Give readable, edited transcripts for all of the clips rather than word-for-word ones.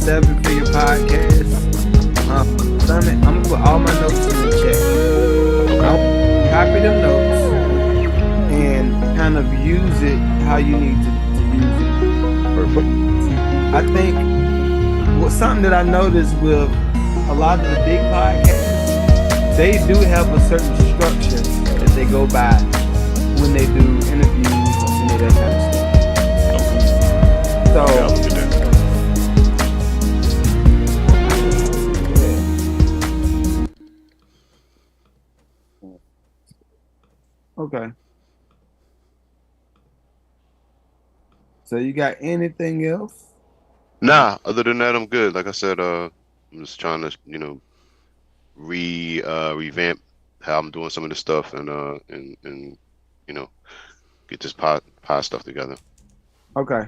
Seven Figure Podcast. I'm gonna put all my notes in the chat. I'll copy them notes and kind of use it how you need to use it. Perfect. I think something that I noticed with a lot of the big podcasts, they do have a certain structure that they go by when they do interviews or any of that kind of stuff. So Yeah, look at that. okay. So you got anything else? Nah, other than that, I'm good. Like I said, I'm just trying to, revamp how I'm doing some of this stuff and get this pod stuff together. Okay.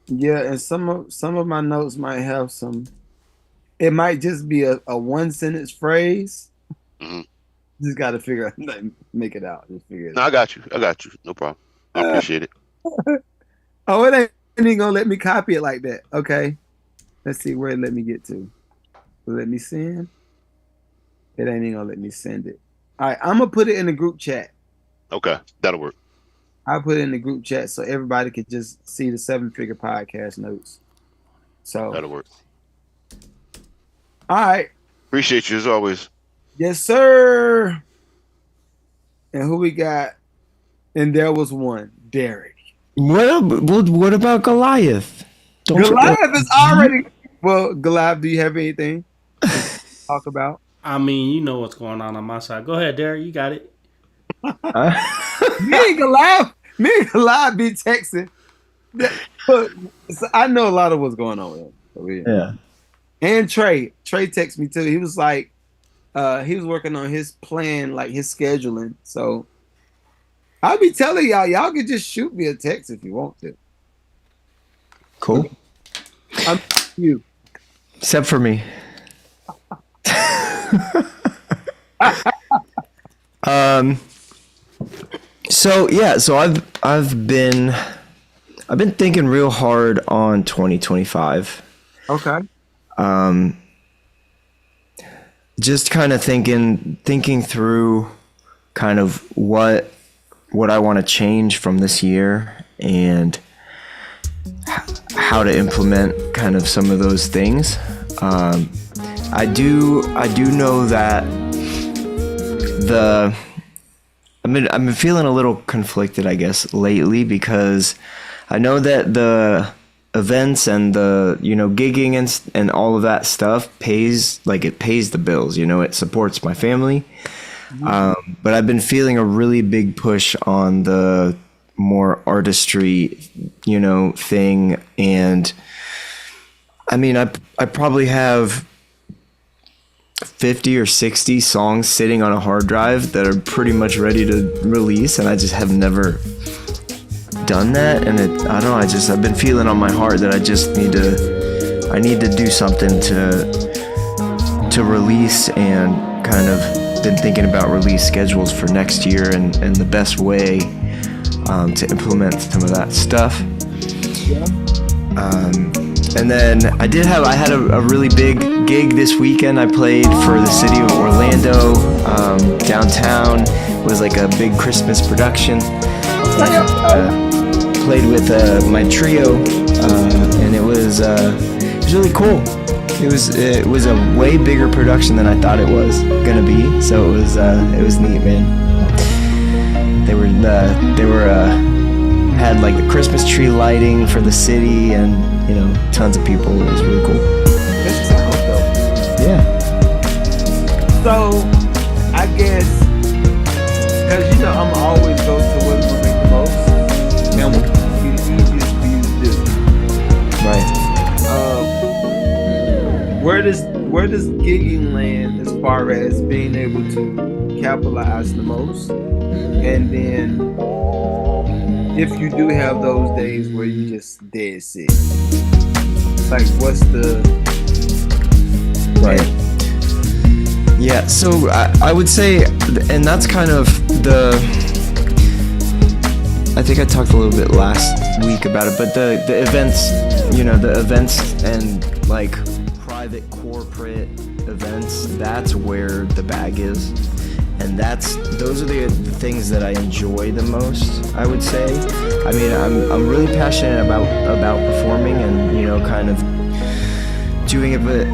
Yeah, and some of my notes might have some. It might just be a one sentence phrase. Mm-hmm. Just got to figure out, make it out. Just figure it No, out. I got you. No problem. I appreciate it. Oh, it ain't even gonna let me copy it like that. Okay. Let's see where it let me get to. Let me send. It ain't even gonna let me send it. All right, I'm gonna put it in the group chat. Okay, that'll work. I'll put it in the group chat so everybody could just see the Seven Figure Podcast notes. So That'll work. all right. Appreciate you as always. Yes, sir. And who we got? And there was one, Derek. What about Goliath? Goliath is already. Well, Goliath, do you have anything to talk about? I mean, you know what's going on my side. Go ahead, Derek. You got it. Me and Goliath be texting. So I know a lot of what's going on with him. So Yeah. And Trey texted me too. He was like, he was working on his plan, like his scheduling. So I'll be telling y'all can just shoot me a text if you want to. Cool. I'm you. Except for me. So I've been thinking real hard on 2025. Okay. Just kind of thinking through kind of what I want to change from this year and how to implement kind of some of those things. I do know that I've been feeling a little conflicted, I guess, lately, because I know that the events and the gigging and all of that stuff pays the bills. It supports my family. But I've been feeling a really big push on the more artistry, thing. And I mean, I probably have 50 or 60 songs sitting on a hard drive that are pretty much ready to release, and I just have never done that. And I don't know, I've been feeling on my heart that I need to do something to release, and kind of been thinking about release schedules for next year and the best way to implement some of that stuff. And then I had a really big gig this weekend. I played for the city of Orlando, downtown. It was like a big Christmas production. Played with my trio, and it was really cool. It was a way bigger production than I thought it was gonna be. So it was neat, man. They were had like the Christmas tree lighting for the city, and tons of people. It was really cool. That sounds dope. Yeah. So I guess because I'm always go to what's gonna make the most and what be the easiest for you to do. Right. Where does gigging land as far as being able to capitalize the most? And then if you do have those days where you just dead sick, like what's the right? Yeah, so I would say, and that's kind of I think I talked a little bit last week about it, but the events, the events and like private corporate events, that's where the bag is. And those are the things that I enjoy the most, I would say. I mean, I'm really passionate about performing and, kind of doing it, but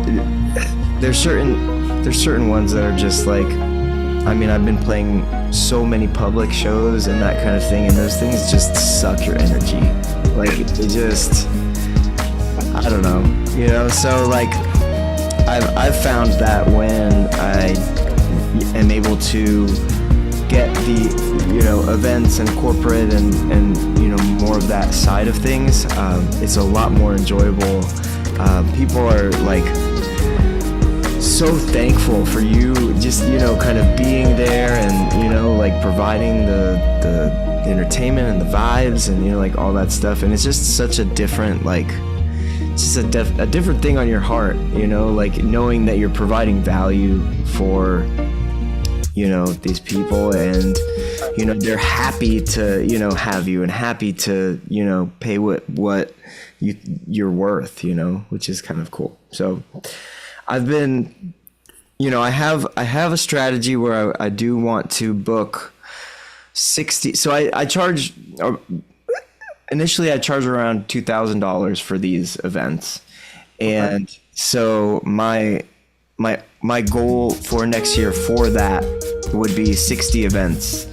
there's certain ones that are just like, I mean, I've been playing so many public shows and that kind of thing, and those things just suck your energy. Like, they just, I don't know, so like, I've found that when I am able to get the events and corporate and more of that side of things, it's a lot more enjoyable. People are like so thankful for you just kind of being there and like providing the entertainment and the vibes and like all that stuff, and it's just such a different like just a different thing on your heart, like knowing that you're providing value for these people, and they're happy to have you and happy to pay what you're worth, which is kind of cool. So I've been I have a strategy where I do want to book 60. So I charge initially I charge around $2,000 for these events, and so my goal for next year for that would be 60 events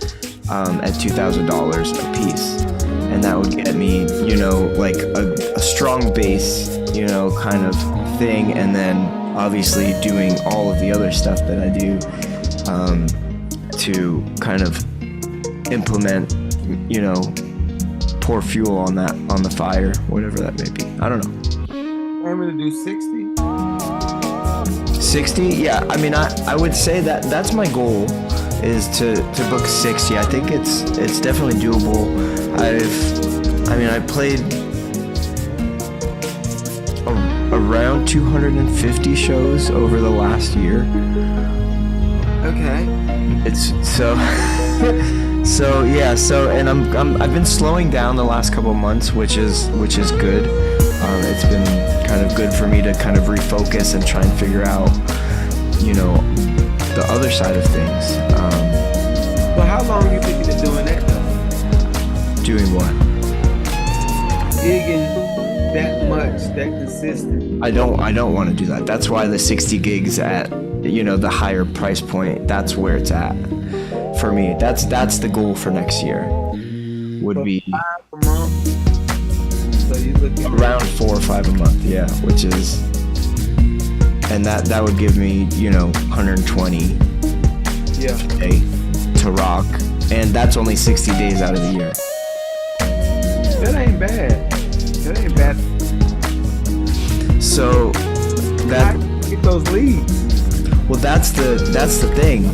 at $2,000 a piece, and that would get me like a strong base kind of thing, and then obviously doing all of the other stuff that I do to kind of implement pour fuel on the fire, whatever that may be. I don't know. I'm gonna do 60. 60? Yeah, I mean, I would say that's my goal, is to book 60. I think it's definitely doable. I played around 250 shows over the last year. Okay. It's so and I've been slowing down the last couple of months, which is good. It's been kind of good for me to kind of refocus and try and figure out, the other side of things. Well, how long you thinking of doing that though? Doing what? Gigging that much, that consistent. I don't want to do that. That's why the 60 gigs at, the higher price point, that's where it's at for me. That's the goal for next year. Would be 5 a month. So you looking around 4 or 5 a month, yeah, which is, and that would give me 120 yeah. a day to rock, and that's only 60 days out of the year. That ain't bad. That ain't bad. So that, get those leads. well, that's the thing.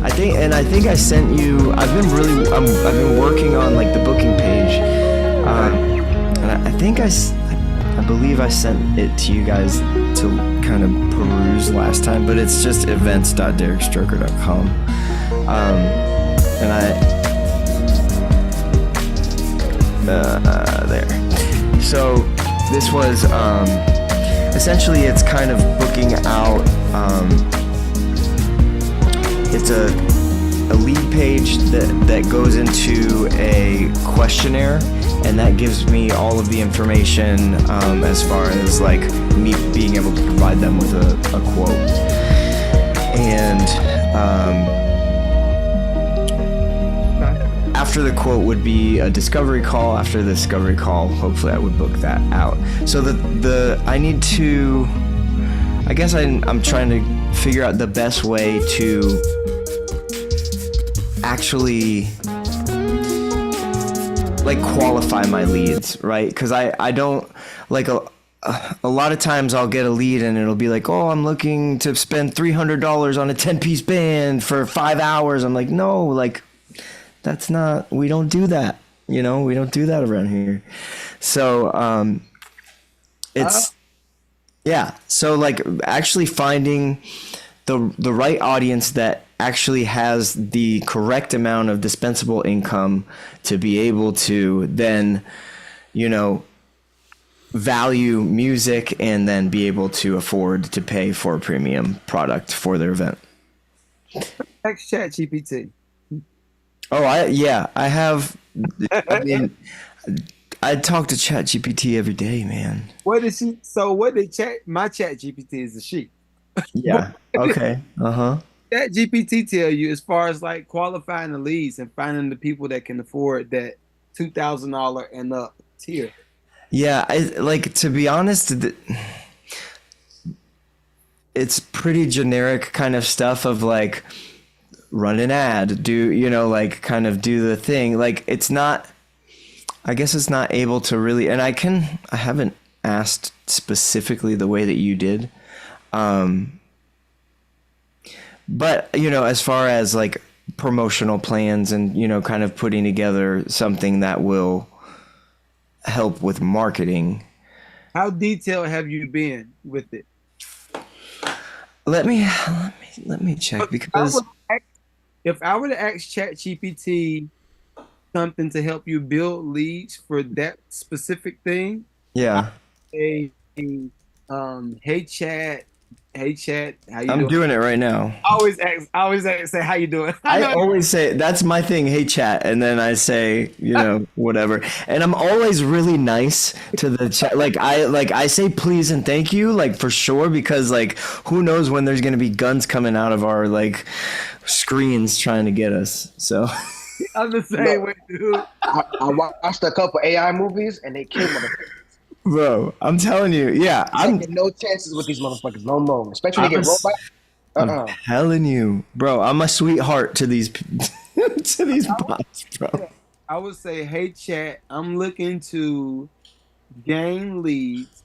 I think I sent you. I've been working on like the booking page, and I believe I sent it to you guys to kind of peruse last time, but it's just events.derekstroker.com, and there. So this was essentially, it's kind of booking out. It's a lead page that goes into a questionnaire, and that gives me all of the information as far as like me being able to provide them with a quote. And after the quote would be a discovery call. After the discovery call, hopefully I would book that out. So I need to, I guess I'm trying to figure out the best way to actually like qualify my leads, right? Because I don't like a lot of times I'll get a lead and it'll be like, oh, I'm looking to spend $300 on a 10-piece band for 5 hours. I'm like, no, like that's not, we don't do that, we don't do that around here. So it's yeah, so like actually finding the right audience that actually has the correct amount of dispensable income to be able to then, you know, value music and then be able to afford to pay for a premium product for their event. Ask ChatGPT. Oh, I have. I mean, I talk to ChatGPT every day, man. What did she? So what did my ChatGPT is a she. Yeah. Okay. Uh-huh. ChatGPT tell you as far as like qualifying the leads and finding the people that can afford that $2,000 and up tier. Yeah, like, to be honest, it's pretty generic kind of stuff of like run an ad, do, you know, like kind of do the thing. Like, it's not, I guess it's not able to really, and I haven't asked specifically the way that you did. But, you know, as far as like promotional plans and, you know, kind of putting together something that will help with marketing. How detailed have you been with it? Let me check, because If I were to ask ChatGPT something to help you build leads for that specific thing, yeah, hey chat, how you I'm doing? doing it right now. I always ask, say how you doing. I always say, that's my thing, hey chat, and then I say, you know, whatever. And I'm always really nice to the chat. Like I say please and thank you, like, for sure, because like who knows when there's gonna be guns coming out of our like screens trying to get us. So I'm the same way, dude. I watched a couple AI movies and they kill motherfuckers. bro, I'm telling you, yeah, I'm Taking no chances with these motherfuckers no more. Especially when they get rolled by. telling you, bro, I'm a sweetheart to these to these bots, bro. I would say, hey chat, I'm looking to gain leads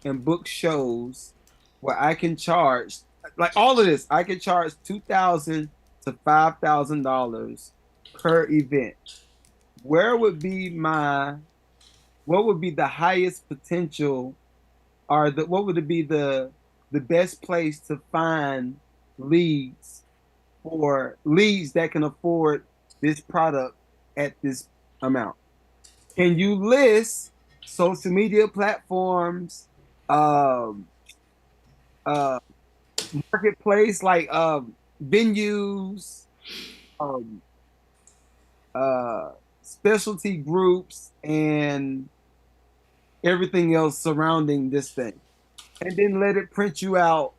and book shows where I can charge, like all of this, I can charge $2,000 to $5,000 per event. What would be the highest potential, or what would be the best place to find leads that can afford this product at this amount? Can you list social media platforms, marketplace, like venues, specialty groups, and everything else surrounding this thing, and then let it print you out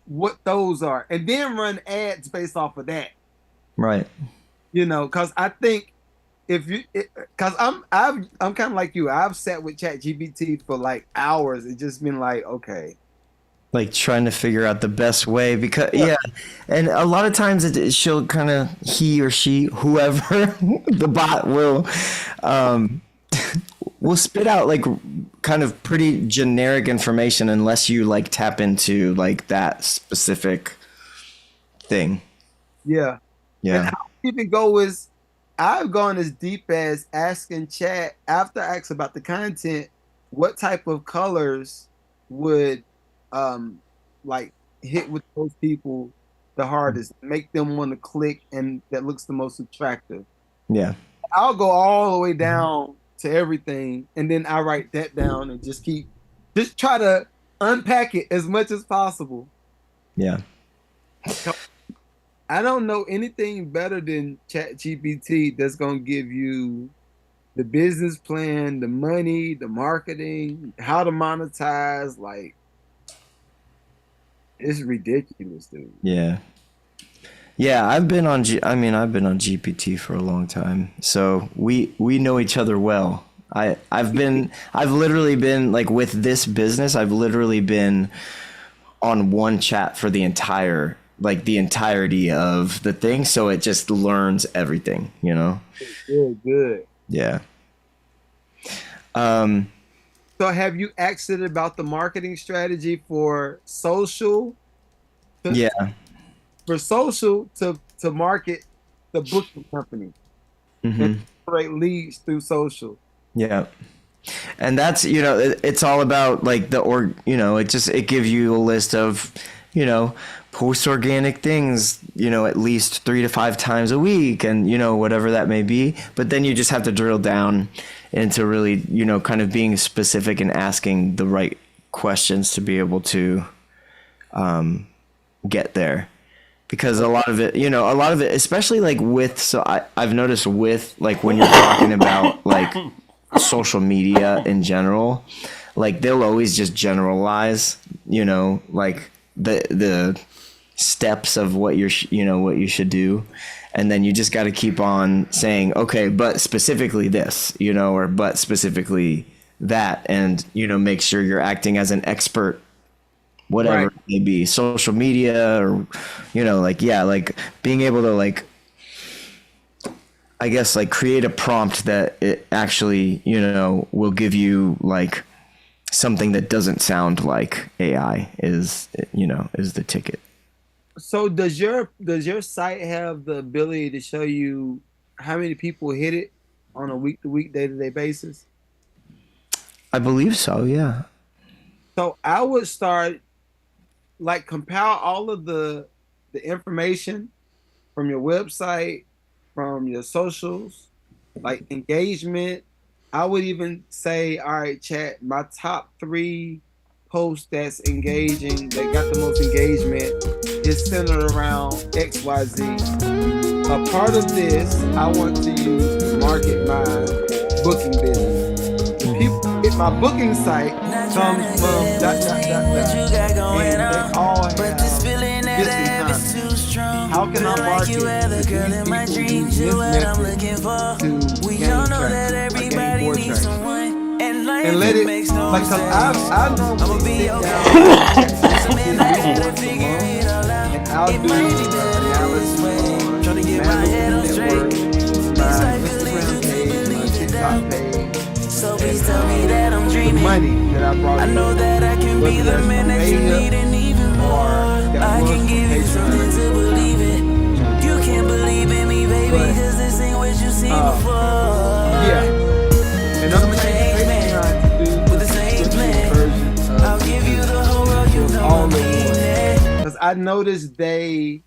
what those are, and then run ads based off of that. Right. You know, because I think because I'm kind of like you. I've sat with ChatGPT for like hours and just been like, okay, Like trying to figure out the best way, because yeah, and a lot of times she'll kind of, he or she, whoever the bot will spit out like kind of pretty generic information unless you like tap into like that specific thing. yeah. Yeah. And how deep it go is, I've gone as deep as asking chat, after I ask about the content, what type of colors would like hit with those people the hardest, make them want to click, and that looks the most attractive. Yeah. I'll go all the way down to everything, and then I write that down and just try to unpack it as much as possible. Yeah. I don't know anything better than ChatGPT that's gonna give you the business plan, the money, the marketing, how to monetize. Like, it's ridiculous, dude. Yeah. Yeah, I've been on GPT for a long time. So we know each other well. I've literally been like, with this business, I've literally been on one chat for the entirety of the thing, so it just learns everything, you know? Good. Yeah. So have you asked it about the marketing strategy for social? Yeah. For social to market the booking company and generate leads through social. Yeah. And that's, you know, it's all about like it gives you a list of, you know, post organic things, at least 3 to 5 times a week, and whatever that may be. But then you just have to drill down into really, kind of being specific and asking the right questions to be able to get there. Because a lot of it, especially like I've noticed with like when you're talking about like social media in general, like they'll always just generalize, like the steps of what what you should do. And then you just got to keep on saying, okay, but specifically this, or but specifically that, and, make sure you're acting as an expert, whatever it may be, social media or, like being able to like, I guess like create a prompt that it actually, will give you like something that doesn't sound like AI is the ticket. So does your site have the ability to show you how many people hit it on a week-to-week, day-to-day basis? I believe so, yeah. So I would start like compile all of the information from your website, from your socials, like engagement. I would even say, all right, chat, my top 3 posts that's engaging, that got the most engagement is centered around XYZ. A part of this I want to use to market my booking business. People hit my booking site comes from ... And they all have this in common. How can I market to these people use this method to gain traction, gain more traction? And let it, like, cause I normally sit down and I'll do analysis on Management Network, my Instagram page, my TikTok page, and the money that I brought in, whether that's from Mania or that was from Patreon. You can't believe in me, baby, cause this ain't what you seen before. Yeah. And I'm Patreon to do the subscription version I'll give you the whole world, you know all I in mean one. it. Because I noticed they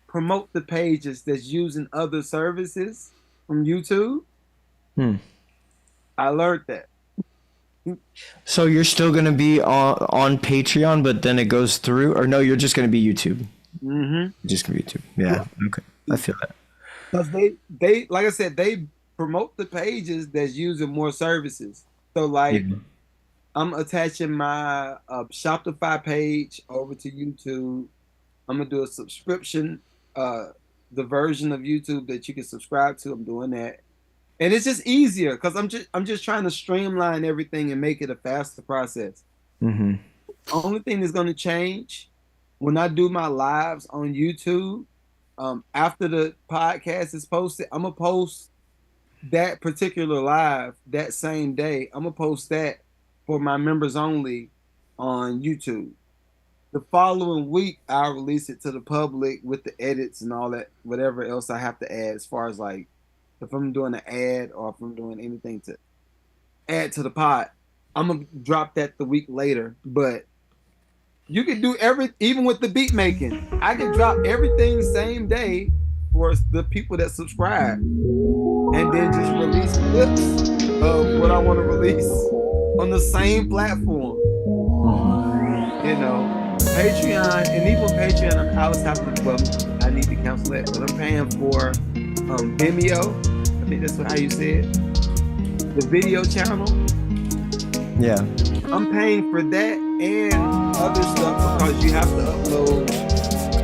promote the pages that's using other services from YouTube. I learned that. So you're still going to be on Patreon, but then it goes through, or no, you're just going to be YouTube? Mm-hmm. Just going to be YouTube. Yeah. Okay. I feel that. Because they like I said, they promote the pages that's using more services. So like I'm attaching my Shopify page over to YouTube. I'm gonna do a subscription, the version of YouTube that you can subscribe to. I'm doing that, and it's just easier because I'm just trying to streamline everything and make it a faster process. Mm-hmm. Only thing that's gonna change when I do my lives on YouTube. After the podcast is posted, I'm gonna post that particular live that same day. I'm gonna post that for my members only on YouTube. The following week, I'll release it to the public with the edits and all that, whatever else I have to add as far as like if I'm doing an ad or if I'm doing anything to add to the pod. I'm gonna drop that the week later, but you can do even with the beat making. I can drop everything same day for the people that subscribe, and then just release clips of what I want to release on the same platform. Patreon, and even Patreon, I was having I need to cancel that, but I'm paying for Vimeo. I think that's how you say it. The video channel. Yeah. I'm paying for that and other stuff because you have to upload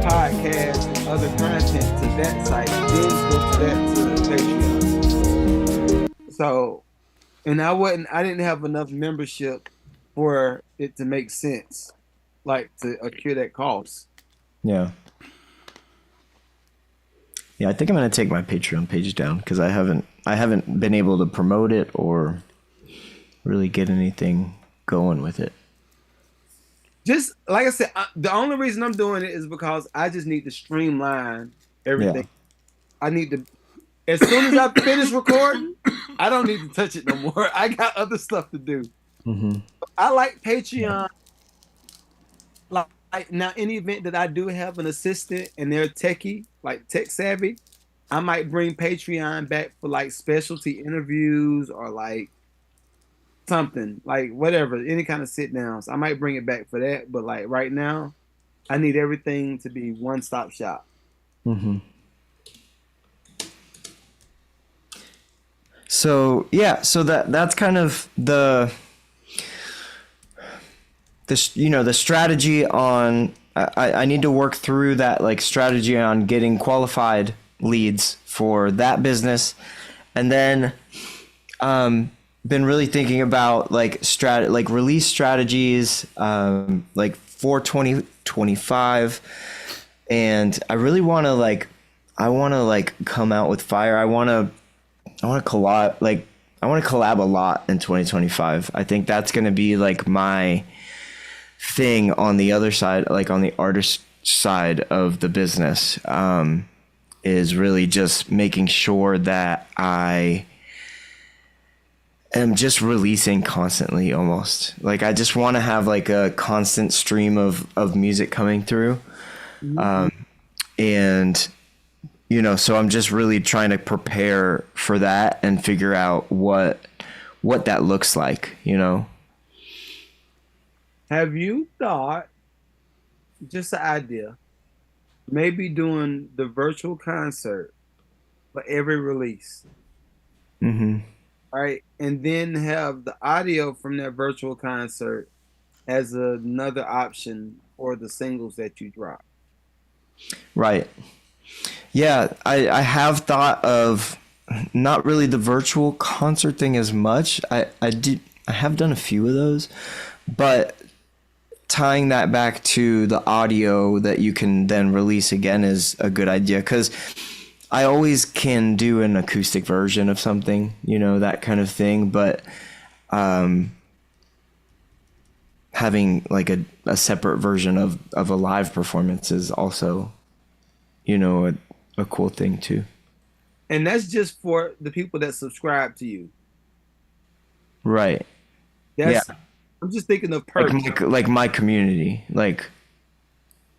podcasts and other content to that site, then go to that to Patreon. So, and I didn't have enough membership for it to make sense, like to accrue that cost. Yeah. Yeah, I think I'm gonna take my Patreon page down because I haven't been able to promote it or really get anything going with it. Just like I said, the only reason I'm doing it is because I just need to streamline everything. Yeah. I need to, as soon as I finish recording, I don't need to touch it no more. I got other stuff to do. Mm-hmm. I like Patreon now, in the event that I do have an assistant and they're techie, like tech savvy, I might bring Patreon back for like specialty interviews or like something, like whatever, any kind of sit downs. I might bring it back for that, but like right now, I need everything to be one stop shop. Mm-hmm. So yeah, so that's kind of the strategy on. I need to work through that like strategy on getting qualified leads for that business, and then been really thinking about like release strategies like for 2025, and I really want to come out with fire. I want to collab a lot in 2025. I think that's going to be like my thing on the other side, like on the artist side of the business, is really just making sure that I am just releasing constantly almost. Like I just want to have like a constant stream of music coming through. And so I'm just really trying to prepare for that and figure out what that looks like, Have you thought, just an idea, maybe doing the virtual concert for every release? Mm-hmm. All right, and then have the audio from that virtual concert as another option for the singles that you drop. Right. Yeah, I have thought of not really the virtual concert thing as much. I have done a few of those, but tying that back to the audio that you can then release again is a good idea, because I always can do an acoustic version of something, that kind of thing, but having like a separate version of a live performance is also, a cool thing too. And that's just for the people that subscribe to you. Right. Yeah. I'm just thinking of perks. Like my community. Like,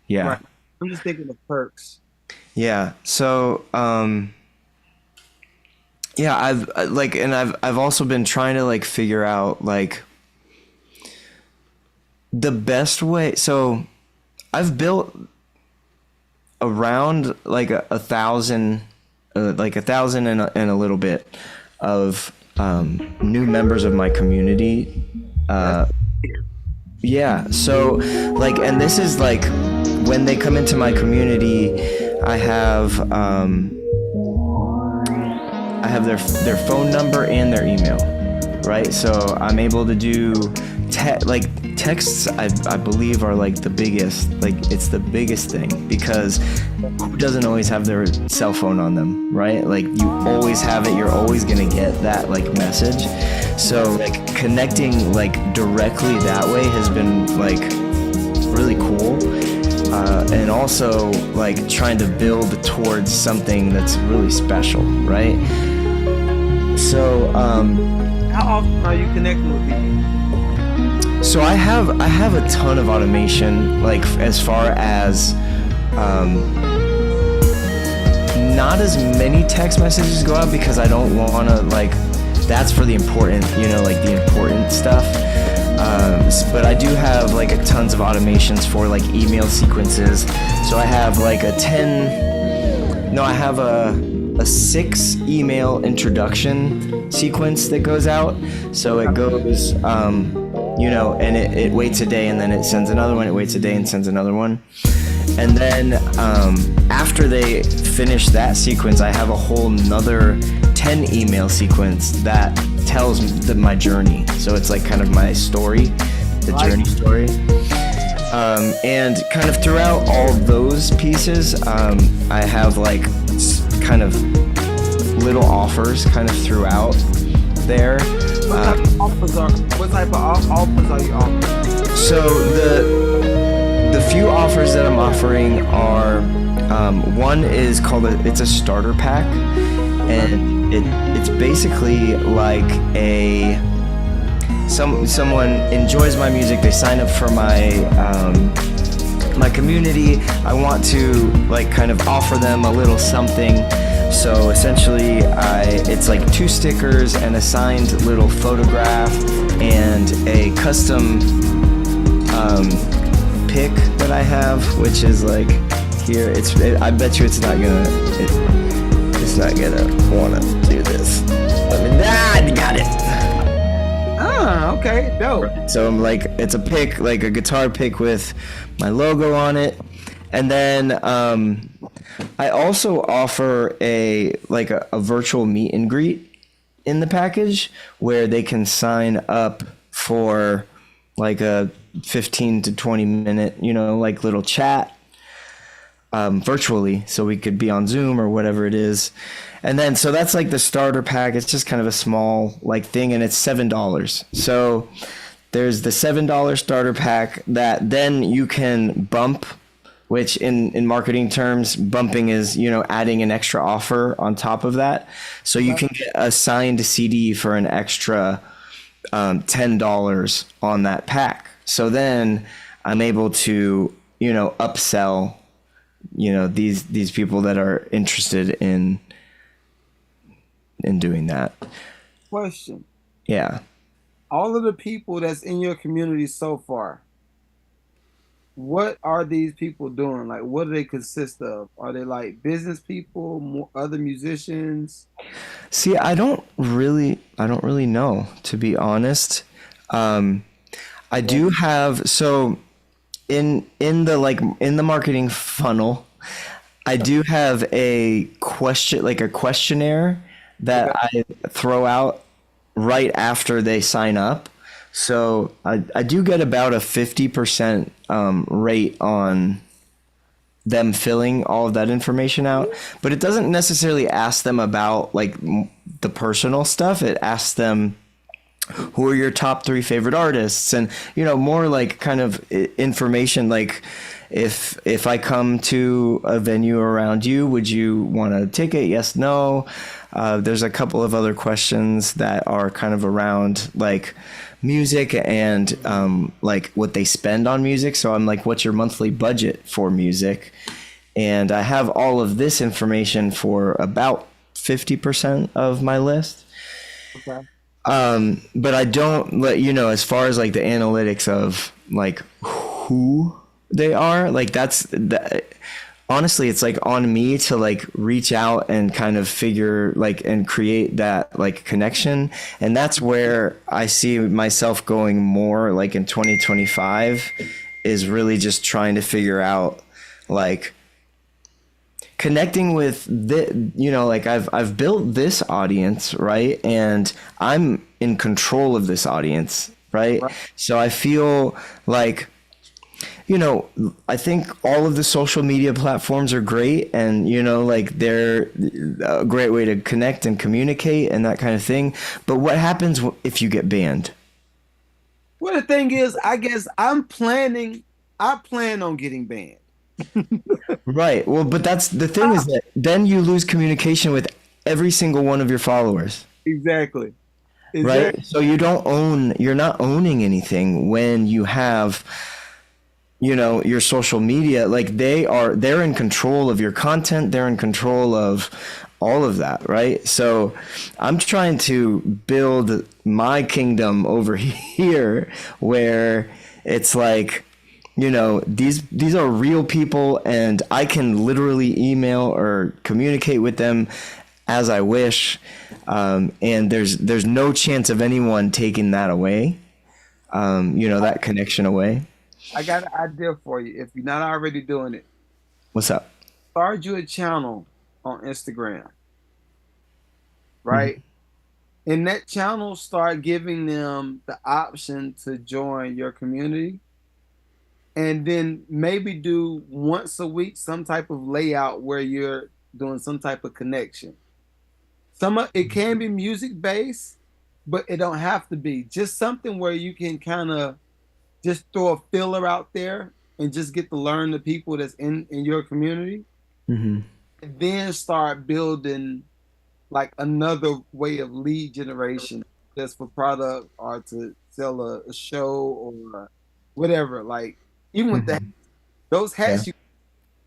yeah. Right. I'm just thinking of perks. Yeah. So, yeah, I've also been trying to like figure out like the best way. So I've built around like 1,000, and a little bit of new members of my community. Yeah, so like, and this is like when they come into my community, I have their phone number and their email, right? So I'm able to do texts. I believe are like the biggest, like it's the biggest thing, because who doesn't always have their cell phone on them, right? Like you always have it. You're always gonna get that like message. So like connecting like directly that way has been like really cool. And also like trying to build towards something that's really special, right? So how often are you connecting with people? So I have a ton of automation, like as far as not as many text messages go out, because I don't want to like, that's for the important, like the important stuff. But I do have like tons of automations for like email sequences. So I have like a 6 email introduction sequence that goes out. So it goes, and it waits a day, and then it sends another one, it waits a day and sends another one. And then after they finish that sequence, I have a whole nother 10 email sequence that tells my journey. So it's like kind of my story, the journey story. And kind of throughout all those pieces, I have like kind of little offers kind of throughout there. What type of offers are you offering? So the few offers that I'm offering are, one is called it's a starter pack, and it's basically like someone enjoys my music, they sign up for my my community, I want to like kind of offer them a little something. So essentially, it's like 2 stickers, an assigned little photograph, and a custom pic that I have, which is like here. I bet you it's not gonna want to do this. I got it. Ah, okay, dope. So I'm like, it's a pic, like a guitar pic with my logo on it, and then I also offer a virtual meet and greet in the package where they can sign up for like a 15 to 20 minute, like little chat virtually, so we could be on Zoom or whatever it is. And then, so that's like the starter pack. It's just kind of a small like thing, and it's $7. So there's the $7 starter pack that then you can bump, which in marketing terms, bumping is, adding an extra offer on top of that. So you can get a signed CD for an extra $10 on that pack. So then I'm able to, upsell, these people that are interested in doing that. Question. Yeah. All of the people that's in your community so far, what are these people doing? Like, what do they consist of? Are they like business people, other musicians? See, I don't really know, to be honest. I do have, so in the marketing funnel, I do have a questionnaire that I throw out right after they sign up. So I do get about a 50% rate on them filling all of that information out, but it doesn't necessarily ask them about like the personal stuff. It asks them, who are your top 3 favorite artists, and more like kind of information, like if I come to a venue around you, would you want a ticket? Yes, no. There's a couple of other questions that are kind of around like music and like what they spend on music. So I'm like, what's your monthly budget for music? And I have all of this information for about 50% of my list. Okay. But I don't let as far as like the analytics of like who they are, like honestly, it's like on me to like reach out and kind of figure like and create that like connection. And that's where I see myself going more like in 2025 is really just trying to figure out like connecting with like I've built this audience, right? And I'm in control of this audience, right? So I feel like, I think all of the social media platforms are great, and like they're a great way to connect and communicate and that kind of thing. But what happens if you get banned? Well, the thing is, I guess I plan on getting banned. Right. Well, but that's the thing is that then you lose communication with every single one of your followers. Exactly. Right. So you're not owning anything when you have, your social media. Like they're in control of your content. They're in control of all of that. Right. So I'm trying to build my kingdom over here where it's like, these are real people, and I can literally email or communicate with them as I wish, and there's no chance of anyone taking that away, that connection away. I got an idea for you. If you're not already doing it, What's up? start you a channel on Instagram, right? Mm-hmm. In that channel, start giving them the option to join your community. And then maybe do once a week some type of layout where you're doing some type of connection. It can be music based, but it don't have to be. Just something where you can kind of just throw a filler out there and just get to learn the people that's in your community. Mm-hmm. And then start building like another way of lead generation just for product or to sell a show or whatever. Like, even with that, Those hats you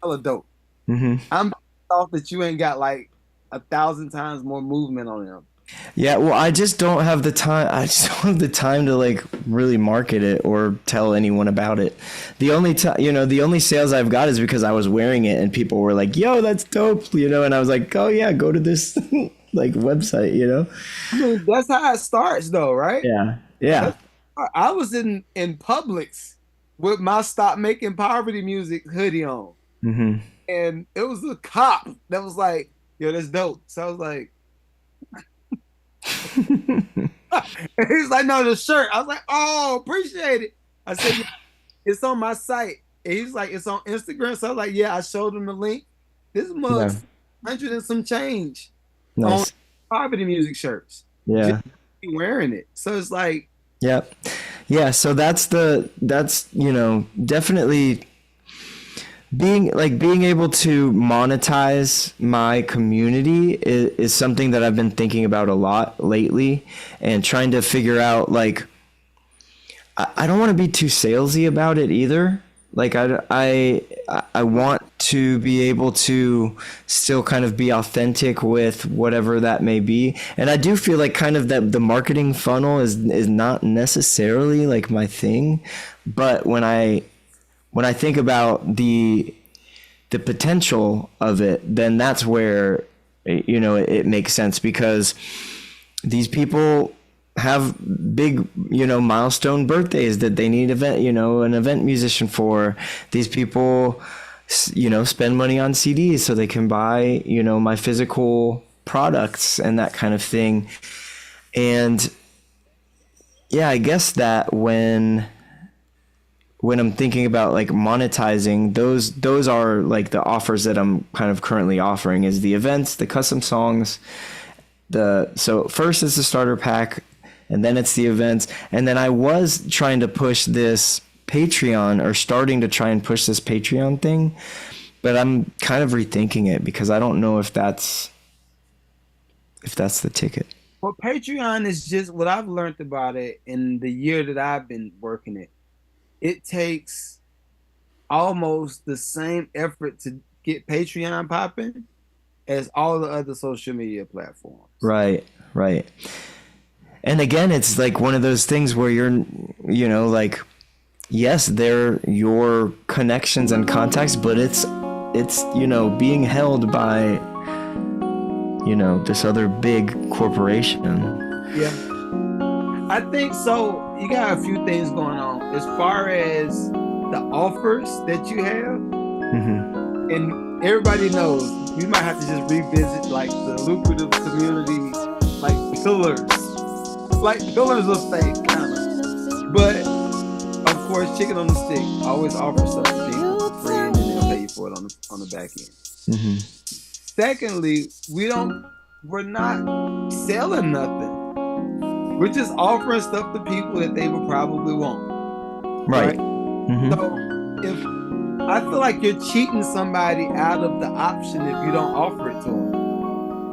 hella dope. Mm-hmm. I'm off that you ain't got like 1,000 times more movement on them. Yeah, well, I just don't have the time. I just don't have the time to like really market it or tell anyone about it. The only time, the only sales I've got is because I was wearing it and people were like, "Yo, that's dope," and I was like, "Oh yeah, go to this like website," I mean, that's how it starts, though, right? Yeah. I was in Publix with my "Stop Making Poverty Music" hoodie on, Mm-hmm. and it was a cop that was like, "Yo, that's dope." So I was like. He's like, no, the shirt. I was like, oh, appreciate it. I said, yeah, it's on my site. And he's like, it's on Instagram. So I was like, yeah, I showed him the link. This mug's 100 and some change on poverty music shirts. Yeah. Just wearing it. So it's like, yeah. So that's definitely being able to monetize my community is something that I've been thinking about a lot lately, and trying to figure out, like, I don't want to be too salesy about it either. Like I want to be able to still kind of be authentic with whatever that may be. And I do feel like kind of that the marketing funnel is not necessarily like my thing, but when I think about the potential of it, then that's where it makes sense, because these people have big milestone birthdays that they need an event musician for. These people spend money on CDs so they can buy my physical products and that kind of thing. And yeah, I guess that when I'm thinking about like monetizing, those are like the offers that I'm kind of currently offering, is the events, the custom songs. So first is the starter pack, and then it's the events. And then I was trying to push this Patreon, or starting to try and push this Patreon thing, but I'm kind of rethinking it because I don't know if that's the ticket. well, Patreon is just what I've learned about it in the year that I've been working it. It takes almost the same effort to get Patreon popping as all the other social media platforms. Right. And again, it's like one of those things where you're, like, yes, they're your connections and contacts, but it's being held by, this other big corporation. Yeah. I think so. You got a few things going on as far as the offers that you have. Mm-hmm. And everybody knows we might have to just revisit like the lucrative community, like pillars of fame, kind of. But of course, chicken on the stick always offers stuff to people for free, and then they'll pay you for it on the back end. Mm-hmm. Secondly, we're not selling nothing. We're just offering stuff to people that they would probably want. Right. Mm-hmm. So if I feel like you're cheating somebody out of the option if you don't offer it to them.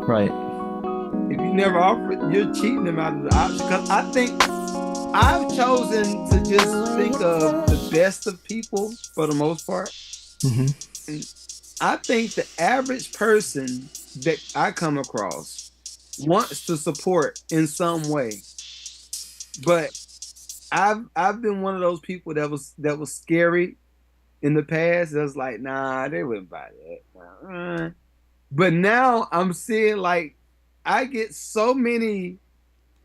Right. If you never offer it, you're cheating them out of the option. Because I think I've chosen to just think of the best of people for the most part. Mm-hmm. And I think the average person that I come across wants to support in some way. But I've been one of those people that was scary in the past. That was like, nah, they wouldn't buy that. But now I'm seeing, like, I get so many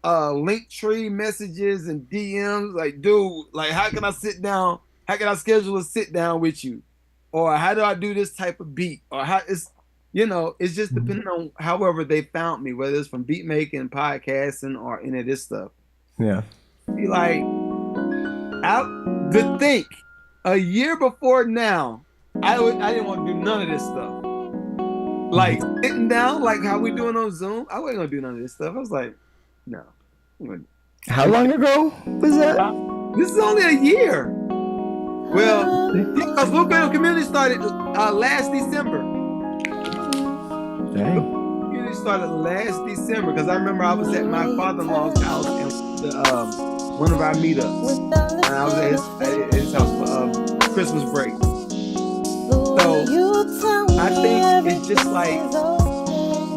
Linktree messages and DMs, like, dude, like, how can I sit down? How can I schedule a sit down with you? Or how do I do this type of beat? Or how it's just depending on however they found me, whether it's from beat making, podcasting, or any of this stuff. Yeah. Be like, to think a year before now, I didn't want to do none of this stuff. Like sitting down, like how we doing on Zoom, I wasn't gonna do none of this stuff. I was like, no. How long ago was that? This is only a year. Well, because Blue Cradle Community started last December. Dang. Community started last December because I remember I was at my father-in-law's house in one of our meetups, and I was at his house for Christmas break. So I think it's just like,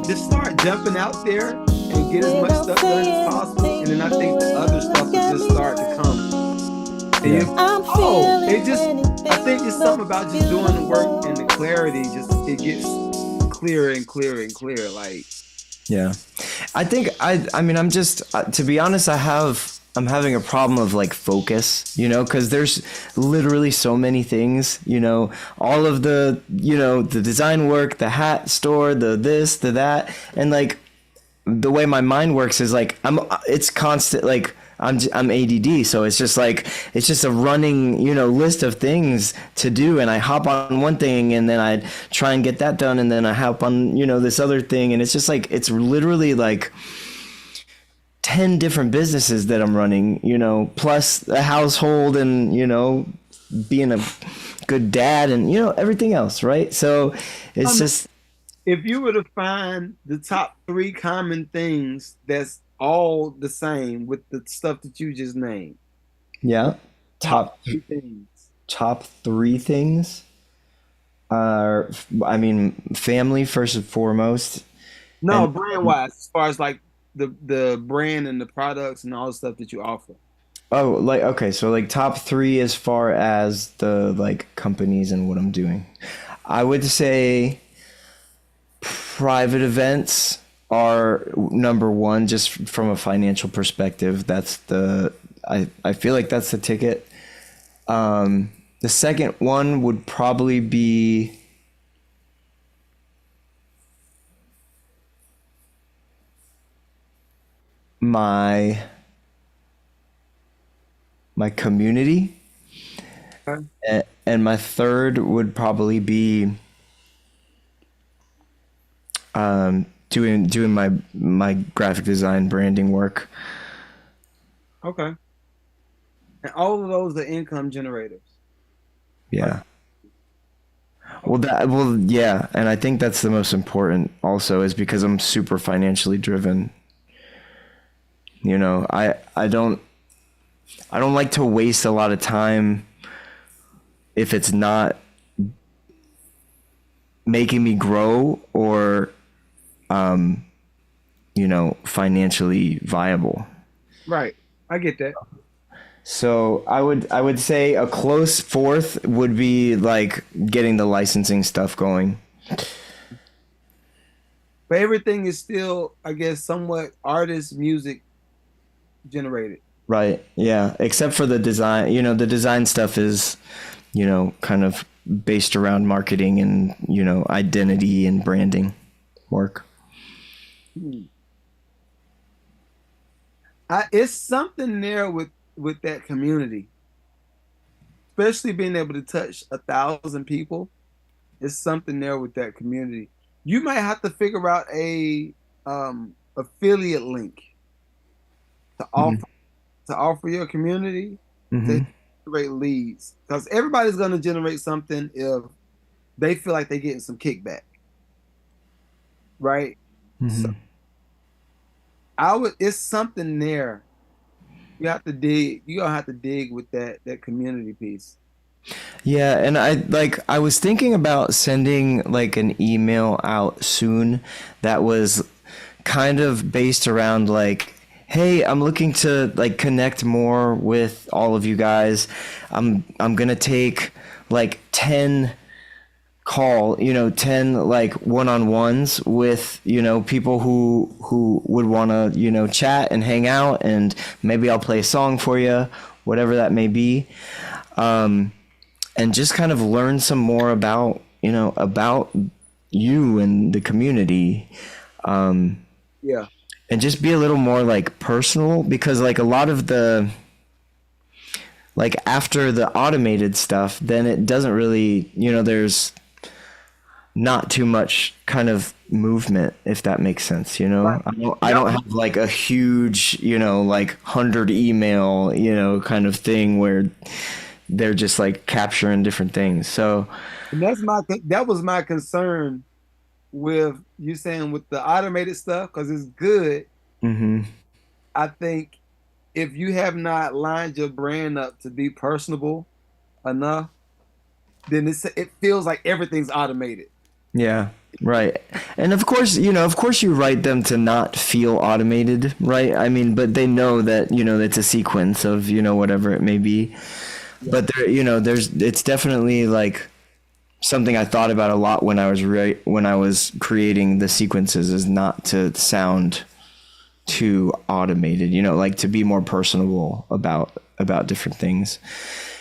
just start jumping out there and get as much stuff done as possible, and then I think the other stuff will just start to come. And I think it's something about just doing the work and the clarity, just it gets clearer and clearer and clearer. Like, Yeah. I think I mean I'm just to be honest I'm having a problem of like focus, you know, cuz there's literally so many things, you know, all of the, you know, the design work, the hat store, the this, the that, and like the way my mind works is like it's constant, like I'm ADD, so it's just like it's just a running, you know, list of things to do, and I hop on one thing and then I try and get that done, and then I hop on, you know, this other thing, and it's just like it's literally like 10 different businesses that I'm running, you know, plus a household and, you know, being a good dad and, you know, everything else, right? So it's just, if you were to find the top 3 common things that's all the same with the stuff that you just named. yeah, top 3 things. top 3 things are, I mean, family first and foremost. No, And- brand wise, as far as like the brand and the products and all the stuff that you offer. Oh, like, okay, so like top 3 as far as the like companies and what I'm doing. I would say private events are number 1, just from a financial perspective. That's I feel like that's the ticket. The second one would probably be my community. Okay. And my third would probably be doing my graphic design branding work. Okay. And all of those are income generators. Yeah. Well, yeah, and I think that's the most important also, is because I'm super financially driven. You know, I don't like to waste a lot of time if it's not making me grow or you know, financially viable. Right. I get that. So I would say a close fourth would be like getting the licensing stuff going. But everything is still, I guess, somewhat artist music generated. Right. Yeah. Except for the design, you know, the design stuff is, you know, kind of based around marketing and, you know, identity and branding work. It's something there with that community, especially being able to touch 1,000 people. It's something there with that community. You might have to figure out a affiliate link to offer your community to generate leads, because everybody's going to generate something if they feel like they're getting some kickback, right? So it's something there. You have to dig. You're gonna have to dig with that community piece. Yeah, and I was thinking about sending like an email out soon that was kind of based around like, hey, I'm looking to like connect more with all of you guys. I'm gonna take like 10 10 like one-on-ones with, you know, people who would want to, you know, chat and hang out, and maybe I'll play a song for you, whatever that may be. And just kind of learn some more about, you know, about you and the community. Yeah. And just be a little more like personal, because like a lot of the, like after the automated stuff, then it doesn't really, you know, there's not too much kind of movement, if that makes sense, you know. Right. I don't have like a huge, you know, like 100 email, you know, kind of thing where they're just like capturing different things. So And that was my concern with you saying with the automated stuff, because it's good. I think if you have not lined your brand up to be personable enough, then it feels like everything's automated. Yeah, right. And of course, you write them to not feel automated, right? I mean, but they know that, it's a sequence of, whatever it may be. But it's definitely like something I thought about a lot when I was creating the sequences, is not to sound too automated, like to be more personable about different things.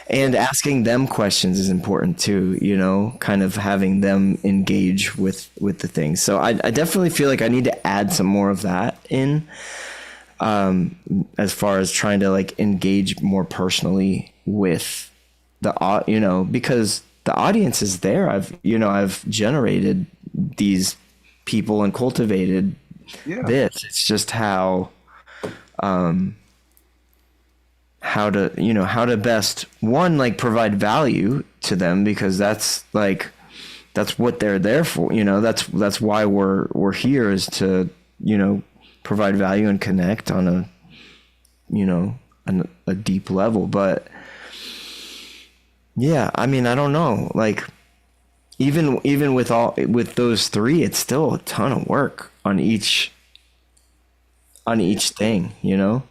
And asking them questions is important too, kind of having them engage with the things. So I definitely feel like I need to add some more of that in, as far as trying to like engage more personally with because the audience is there. I've generated these people and cultivated this. It's just how to best, one, like provide value to them, because that's what they're there for. That's why we're here, is to, provide value and connect on a deep level. But yeah, I mean, I don't know, like even with those three, it's still a ton of work on each thing, It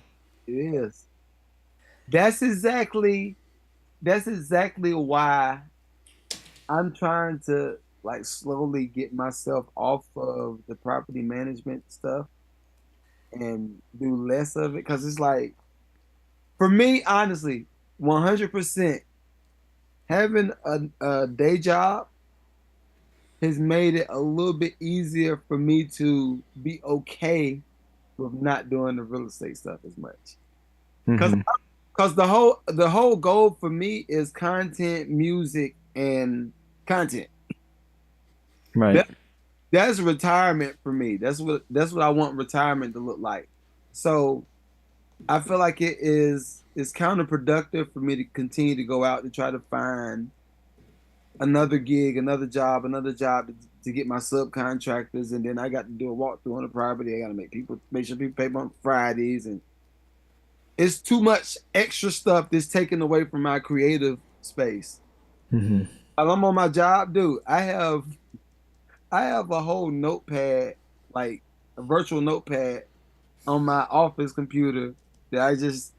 is. That's exactly why I'm trying to like slowly get myself off of the property management stuff and do less of it. Cause it's like, for me, honestly, 100%, having a day job has made it a little bit easier for me to be okay with not doing the real estate stuff as much. Because the whole goal for me is content, music, and content. Right. That's retirement for me. That's what I want retirement to look like. So I feel like it's counterproductive for me to continue to go out to try to find another gig, another job to get my subcontractors, and then I got to do a walkthrough on the property. I got to make sure people pay on Fridays, and it's too much extra stuff that's taken away from my creative space. Mm-hmm. While I'm on my job, dude, I have a whole notepad, like a virtual notepad, on my office computer that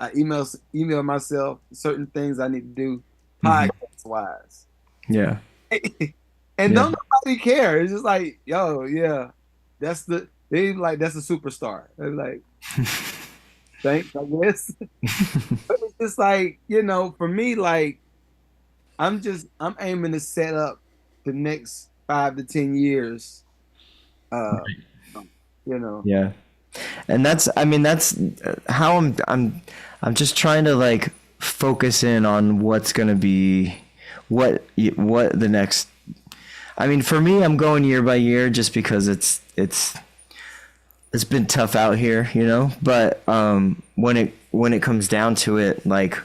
I email myself certain things I need to do podcast wise. Yeah. And don't nobody care. It's just like, yo, yeah, that's the superstar. They're like, thanks, I guess. But it's just like, for me, like, I'm aiming to set up the next 5 to 10 years. Yeah. And that's how I'm just trying to like focus in on what's going to be what the next. I mean, for me, I'm going year by year just because it's been tough out here, but when it comes down to it, like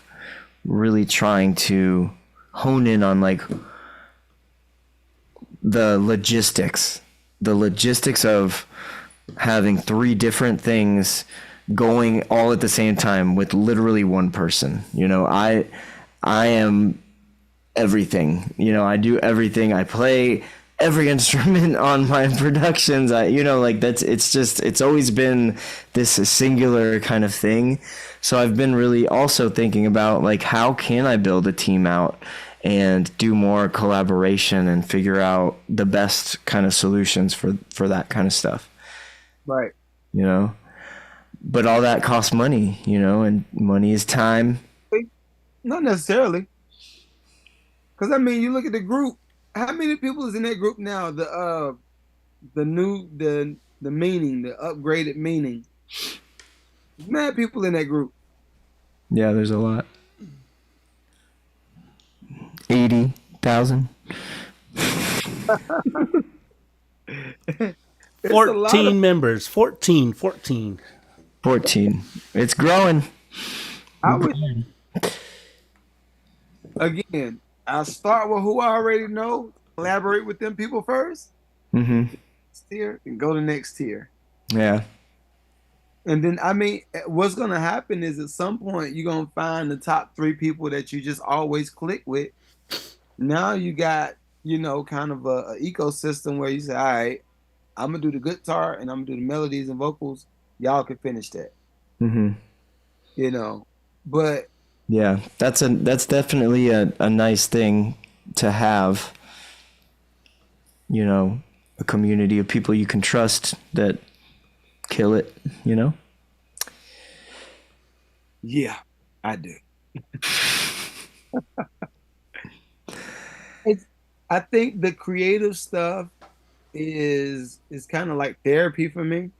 really trying to hone in on like the logistics of having 3 different things going all at the same time with literally one person. I am everything. I do everything. I play every instrument on my productions. It's always been this singular kind of thing. So I've been really also thinking about like, how can I build a team out and do more collaboration and figure out the best kind of solutions for that kind of stuff. Right. But all that costs money, and money is time. Not necessarily. Because, I mean, you look at the group. How many people is in that group now? The meaning, the upgraded meaning. There's mad people in that group. Yeah, there's a lot. 80,000. 14 members. 14. 14. It's growing. Again, I'll start with who I already know, collaborate with them people first. Mm-hmm. Tier, and go to next tier. Yeah. And then, I mean, what's going to happen is at some point you're going to find the top 3 people that you just always click with. Now you got, kind of a ecosystem where you say, all right, I'm gonna do the guitar and I'm gonna do the melodies and vocals. Y'all can finish that, Mm-hmm. you know. But Yeah, that's definitely a nice thing to have. You know, a community of people you can trust that kill it. You know. yeah, I do. It's, I think the creative stuff is kind of like therapy for me.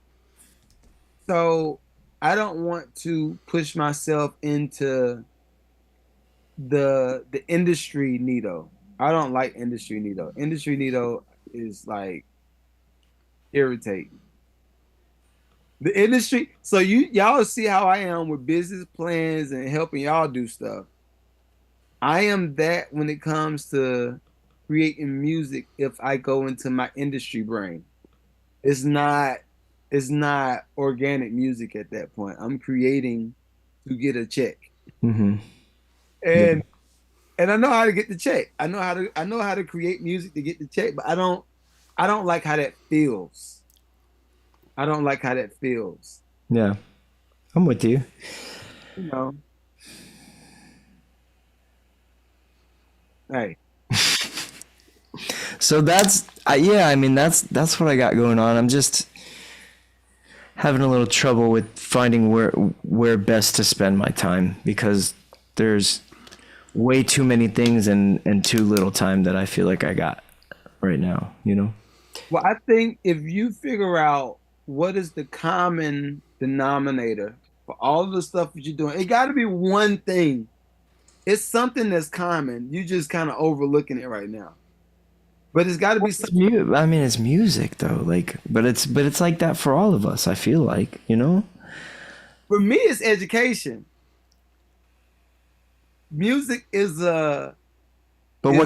So I don't want to push myself into the industry needle. I don't like industry needle. Industry needle is like irritating. The industry. So y'all see how I am with business plans and helping y'all do stuff. I am that when it comes to creating music. If I go into my industry brain, it's not it's not organic music at that point. I'm creating to get a check, Mm-hmm. and and I know how to get the check. I know how to create music to get the check, but I don't like how that feels. I don't like how that feels. Yeah, I'm with you. You know, hey, So that's yeah. I mean, that's what I got going on. I'm just having a little trouble with finding where best to spend my time because there's way too many things and too little time that I feel like I got right now. You know. well, I think if you figure out what is the common denominator for all of the stuff that you're doing, it got to be one thing. It's something that's common. You just kind of overlooking it right now. But it's got to be It's something. I mean, it's music though. Like, but it's like that for all of us. I feel like, you know. For me, it's education. Music is But is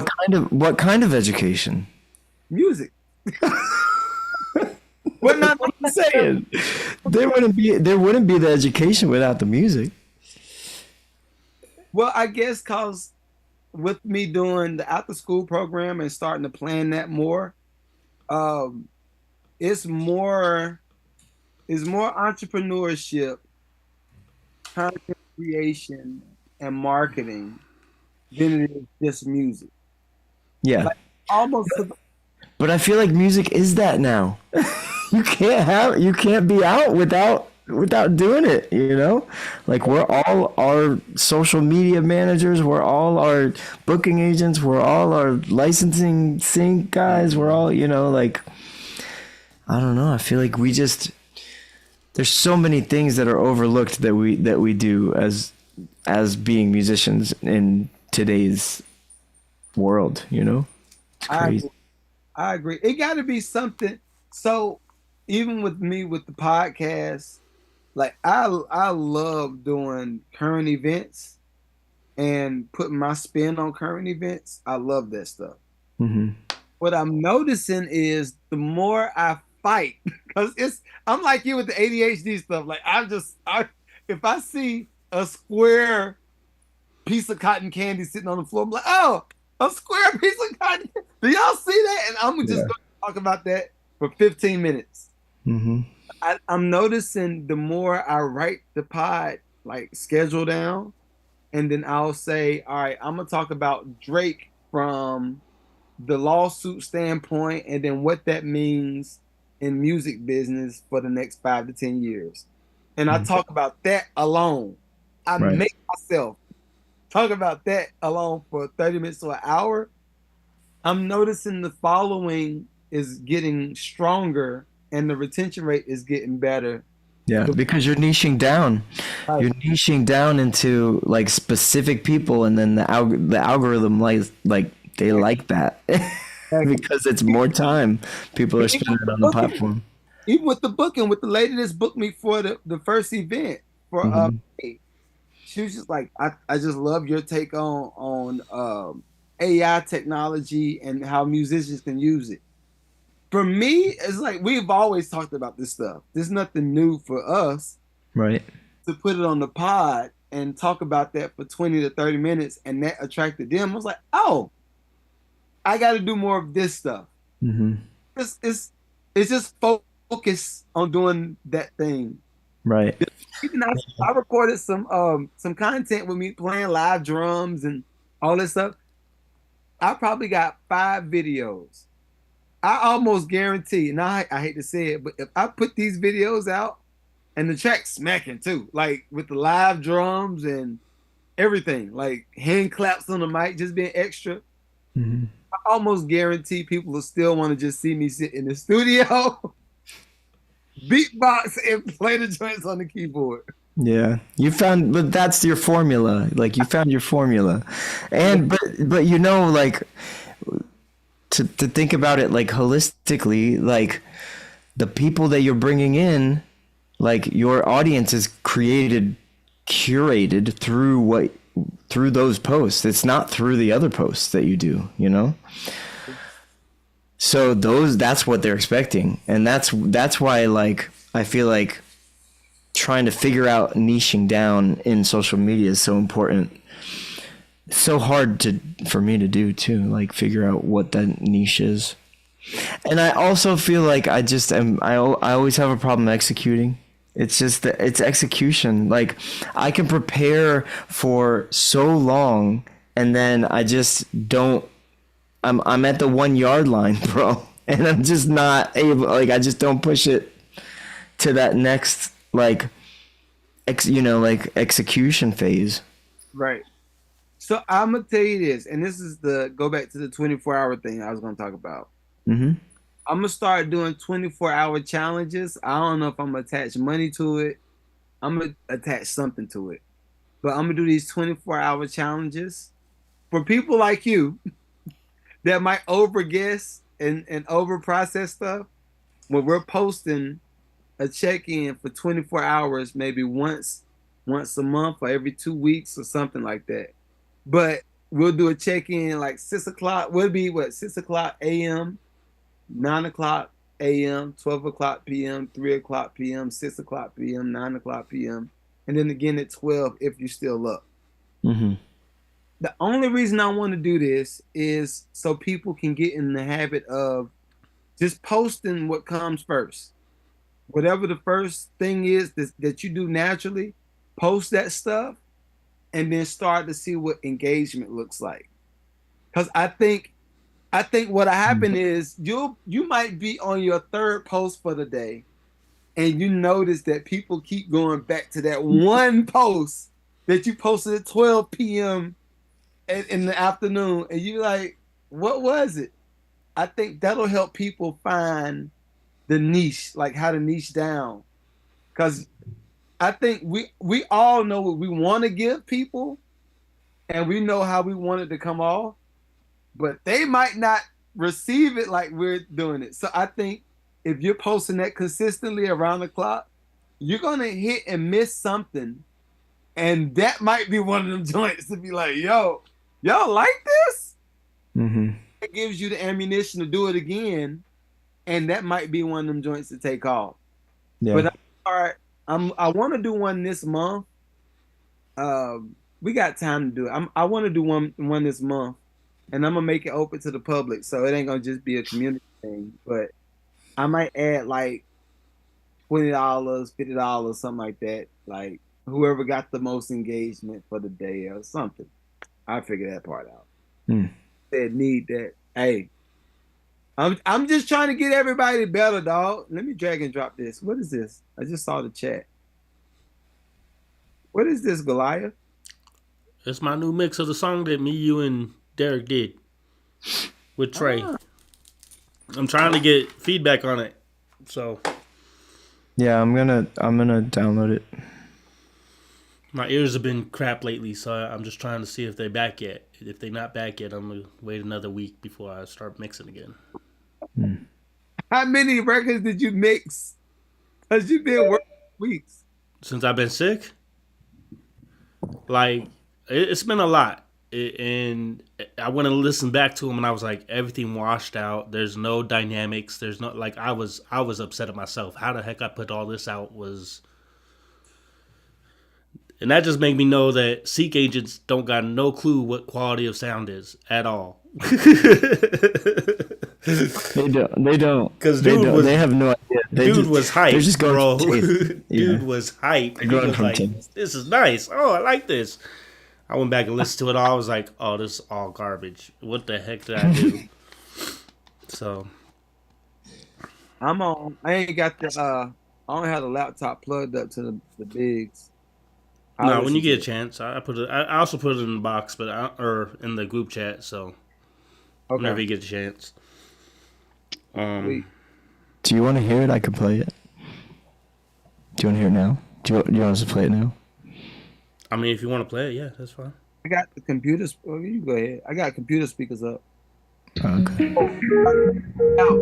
what kind of education? music. But not what I'm saying. There wouldn't be the education without the music. Well, I guess because with me doing the after school program and starting to plan that more, um, it's more it's more entrepreneurship, content creation, and marketing than it is just music. Yeah. Like almost to the, But I feel like music is that now. You can't be out without doing it, you know? Like we're all our social media managers, we're all our booking agents, we're all our licensing sync guys, we're all, you know, like I don't know, I feel like there's so many things that are overlooked that we do as being musicians in today's world, you know? It's I crazy. I agree. It got to be something. So even with me with the podcast, like I love doing current events and putting my spin on current events. I love that stuff. Hmm. What I'm noticing is the more I fight, because I'm like you with the ADHD stuff. Like if I see a square piece of cotton candy sitting on the floor, I'm like, oh, a square piece of cotton. Do y'all see that? And I'm just Yeah. going to talk about that for 15 minutes. Hmm. I'm noticing the more I write the pod like schedule down, and then I'll say, all right, I'm gonna talk about Drake from the lawsuit standpoint, and then what that means in music business for the next 5 to 10 years. And I talk about that alone. I Right. make myself talk about that alone for 30 minutes to an hour. I'm noticing the following is getting stronger and the retention rate is getting better. Yeah, because you're niching down. Right. You're niching down into like specific people, and then the algorithm like they like that because it's more time people are spending on the platform. Even with the booking, with the lady that's booked me for the first event for Mhm. she was just like, I just love your take on AI technology and how musicians can use it. For me, it's like we've always talked about this stuff. There's nothing new for us Right. to put it on the pod and talk about that for 20 to 30 minutes, and that attracted them. I was like, oh, I got to do more of this stuff. Mm-hmm. It's just focus on doing that thing. Right. Even I recorded some content with me playing live drums and all this stuff. I probably got 5 videos. I almost guarantee, and I hate to say it, but if I put these videos out and the track's smacking too, like with the live drums and everything, like hand claps on the mic, just being extra, Mm-hmm. I almost guarantee people will still want to just see me sit in the studio, beatbox, and play the joints on the keyboard. Yeah, but that's your formula. Like you found your formula, and but you know, like to think about it like holistically, like the people that you're bringing in, like your audience is curated through those posts. It's not through the other posts that you do, you know. So that's what they're expecting, and that's why like I feel like trying to figure out niching down in social media is so important. It's so hard for me to do too, like figure out what that niche is. And I also feel like I always have a problem executing. It's just it's execution. Like I can prepare for so long and then I just don't. I'm at the 1 yard line, bro, and I'm just not able. Like I just don't push it to that next like execution phase. Right. So I'm gonna tell you this, and this is go back to the 24-hour thing I was gonna talk about. Mm-hmm. I'm gonna start doing 24-hour challenges. I don't know if I'm gonna attach money to it. I'm gonna attach something to it, but I'm gonna do these 24-hour challenges for people like you that might over guess and over process stuff. When we're posting a check-in for 24 hours, maybe once a month or every 2 weeks or something like that. But we'll do a check-in like 6 o'clock. We'll be 6 o'clock a.m., 9 o'clock a.m., 12 o'clock p.m., 3 o'clock p.m., 6 o'clock p.m., 9 o'clock p.m., and then again at 12 if you're still up. Mm-hmm. The only reason I want to do this is so people can get in the habit of just posting what comes first. Whatever the first thing is that you do naturally, post that stuff and then start to see what engagement looks like. Because I think what'll happen is you might be on your 3rd post for the day and you notice that people keep going back to that one post that you posted at 12 p.m. in the afternoon, and you're like, what was it? I think that'll help people find the niche, like how to niche down. Because I think we all know what we want to give people, and we know how we want it to come off, but they might not receive it like we're doing it. So I think if you're posting that consistently around the clock, you're going to hit and miss something. And that might be one of them joints to be like, yo, y'all like this? Mm-hmm. It gives you the ammunition to do it again. And that might be one of them joints to take off. Yeah. But I want to do one this month. We got time to do it. I want to do one this month. And I'm going to make it open to the public. So it ain't going to just be a community thing. But I might add like $20, $50, something like that. Like whoever got the most engagement for the day or something. I figure that part out. That need that. Hey, I'm just trying to get everybody better, dog. Let me drag and drop this. What is this? I just saw the chat. What is this, Goliath? It's my new mix of the song that me, you, and Derek did with Trey. I'm trying to get feedback on it. So yeah, I'm gonna download it. my ears have been crap lately, so I'm just trying to see if they're back yet. If they're not back yet, I'm gonna wait another week before I start mixing again. How many records did you mix? Because you've been working weeks. Since I've been sick, like it's been a lot. And I went and listened back to them, and I was like, everything washed out. There's no dynamics. There's no like I was upset at myself. How the heck I put all this out was. And that just made me know that Seek agents don't got no clue what quality of sound is at all. They don't. They don't. 'Cause They dude don't. was- They have no idea. Dude was hyped, They're just going bro. from taste. Dude Yeah. was hyped. He going was from like, taste. "This is nice. Oh, I like this." I went back and listened to it all. I was like, "Oh, this is all garbage. What the heck did I do?" So I'm on. I ain't got the. I don't have the laptop plugged up to the bigs. no, when you get a chance, I put it. I also put it in the box, but or in the group chat. So whenever you get a chance. Sweet. Do you want to hear it? I can play it. Do you want to hear it now? Do you want us to play it now? I mean, if you want to play it, yeah, that's fine. I got the computer. Oh, you go ahead. I got computer speakers up. Oh, okay. Out.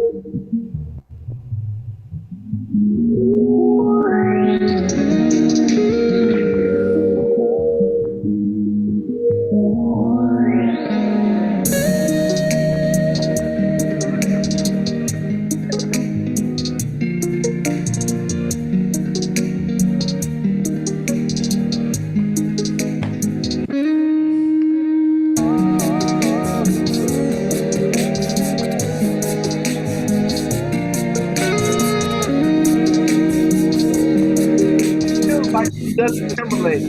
Feels like Justin Timberlake.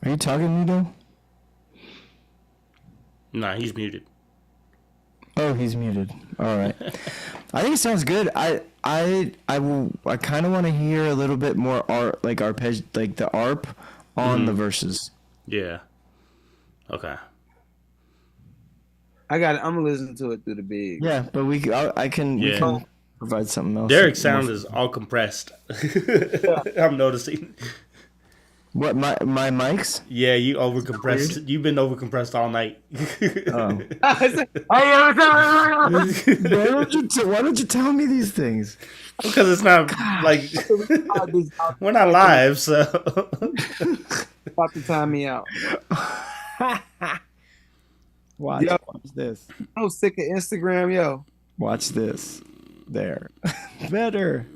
Are you talking to me though? Nah, he's muted. Oh, he's muted. All right. I think it sounds good. I kind of want to hear a little bit more art, like arpeg, like the arp on the verses. Yeah. Okay. I got it. I'm gonna listen to it through the big. Yeah, but we can Yeah. provide something else. Derek's sound is all compressed. I'm noticing. What my mics? Yeah, you overcompressed. You've been overcompressed all night. Oh. Because Why don't you tell me these things? Because it's not like we're not live, so about to time me out. Watch, Yo. watch this. I'm sick of Instagram, yo. Watch this. There. Better.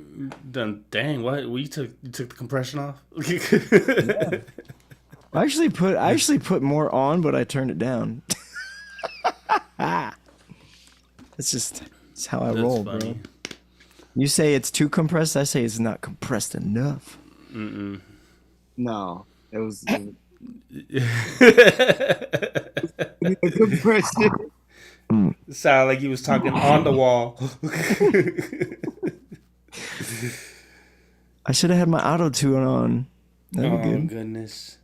done. Dang, what? You took the compression off? I actually put more on, but I turned it down. It's how I That's roll, funny. bro. You say it's too compressed. I say it's not compressed enough. No, it was compression. Sound like you was talking on the wall. I should have had my auto tune on. That'd be Oh good. goodness.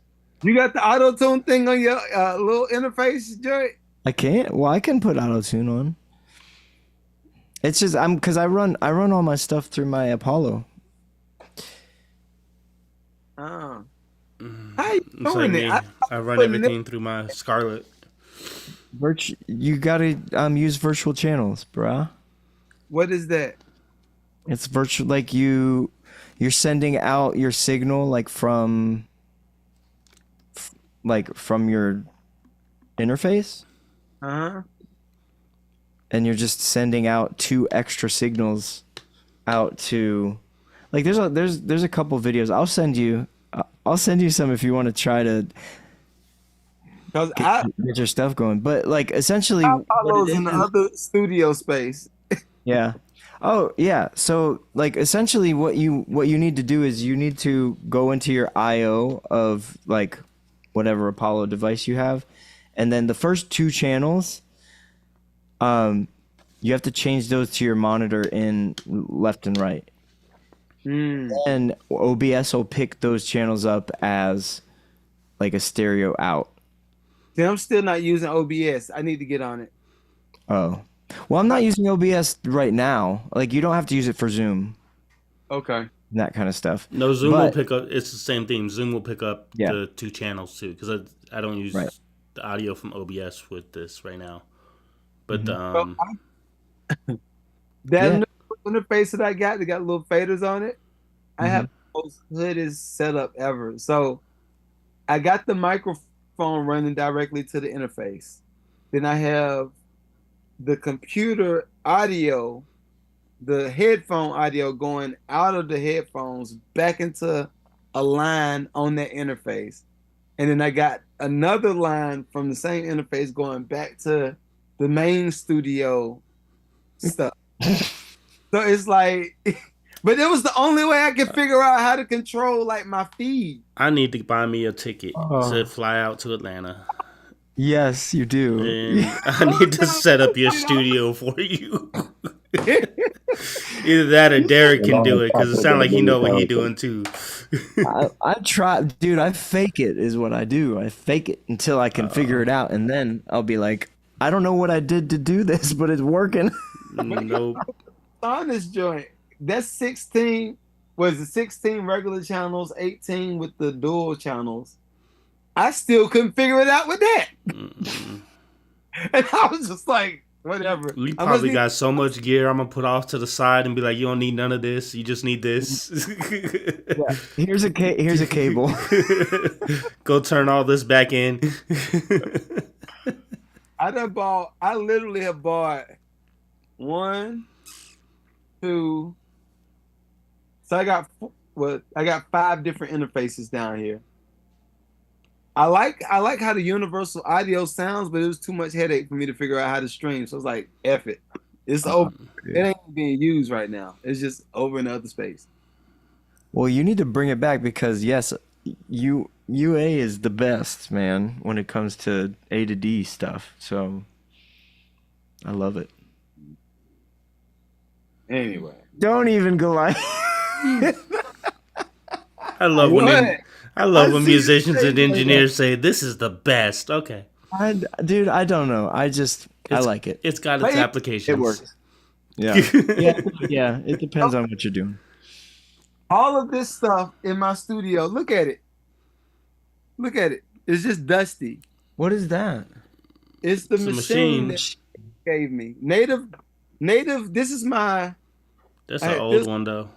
You got the auto tune thing on your little interface, Jerry? I can't. Well, I can put auto tune on. It's just because I run all my stuff through my Apollo. Oh. How you It's like doing me. it? I run putting everything through my Scarlett. You gotta use virtual channels, bruh. What is that? It's virtual, like you're sending out your signal like from your interface, Uh-huh. and you're just sending out 2 extra signals out to, like there's a couple videos. I'll send you some if you want to try to Because I get your stuff going. But like essentially, Apollo's in the other studio space. yeah. Oh yeah. So like essentially what you need to do is you need to go into your IO of like whatever Apollo device you have, and then the first 2 channels, you have to change those to your monitor in left and right. And OBS will pick those channels up as like a stereo out. See, I'm still not using OBS. I need to get on it. Oh. Well, I'm not using OBS right now. Like you don't have to use it for Zoom, Okay. that kind of stuff. No, Zoom But- will pick up. It's the same thing. Zoom will pick up Yeah. the 2 channels too, because I don't use Right. the audio from OBS with this right now. But That Yeah. new interface that I got, they got little faders on it. I have the most hoodest setup ever. So I got the microphone running directly to the interface. Then I have the computer audio, the headphone audio going out of the headphones back into a line on that interface. And then I got another line from the same interface going back to the main studio stuff. So it's like, but it was the only way I could figure out how to control like my feed. I need to buy me a ticket to fly out to Atlanta. Yes, you do. And I need to set up your studio for you. Either that or Derek can do it because it sounds like he know what he doing too. I try, dude. I fake it is what I do. I fake it until I can figure it out, and then I'll be like, I don't know what I did to do this, but it's working. Nope. On this joint, that's 16. Was it 16 regular channels, 18 with the dual channels? I still couldn't figure it out with that, and I was just like, whatever. We probably got so much gear I'm gonna put off to the side and be like, you don't need none of this. You just need this. Yeah. Here's a cable. Go turn all this back in. I literally have bought 1, 2. So I got 5 different interfaces down here. I like how the universal audio sounds, but it was too much headache for me to figure out how to stream. So I was like, F it. It's over. It ain't being used right now. It's just over in the other space. Well, you need to bring it back because yes, UA is the best, man, when it comes to A to D stuff. So I love it. Anyway. Don't even go like I love when musicians and engineers say this is the best. Okay. Dude, I don't know. I like it. It's got its applications. It works. Yeah. Yeah. It depends on what you're doing. All of this stuff in my studio, look at it. Look at it. It's just dusty. What is that? It's the machine that gave me. Native, this is my... That's an old one, though.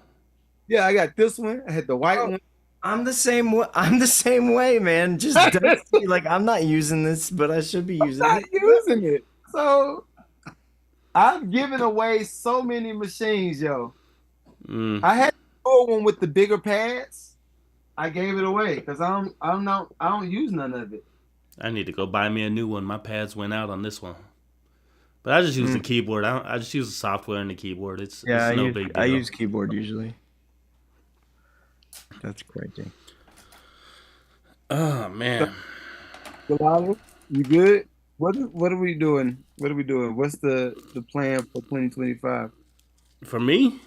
Yeah, I got this one. I had the white one. I'm the same way, man. Just dusty. Like, I'm not using this, but I should be using it. Using it. So, I've given away so many machines, yo. I had one with the bigger pads. I gave it away because I don't use none of it. I need to go buy me a new one. My pads went out on this one, but I just use the keyboard. I just use the software and the keyboard. It's no big deal. I use keyboard usually. That's crazy. Oh man, Delilah, you good? What are we doing? What are we doing? What's the plan for 2025? For me,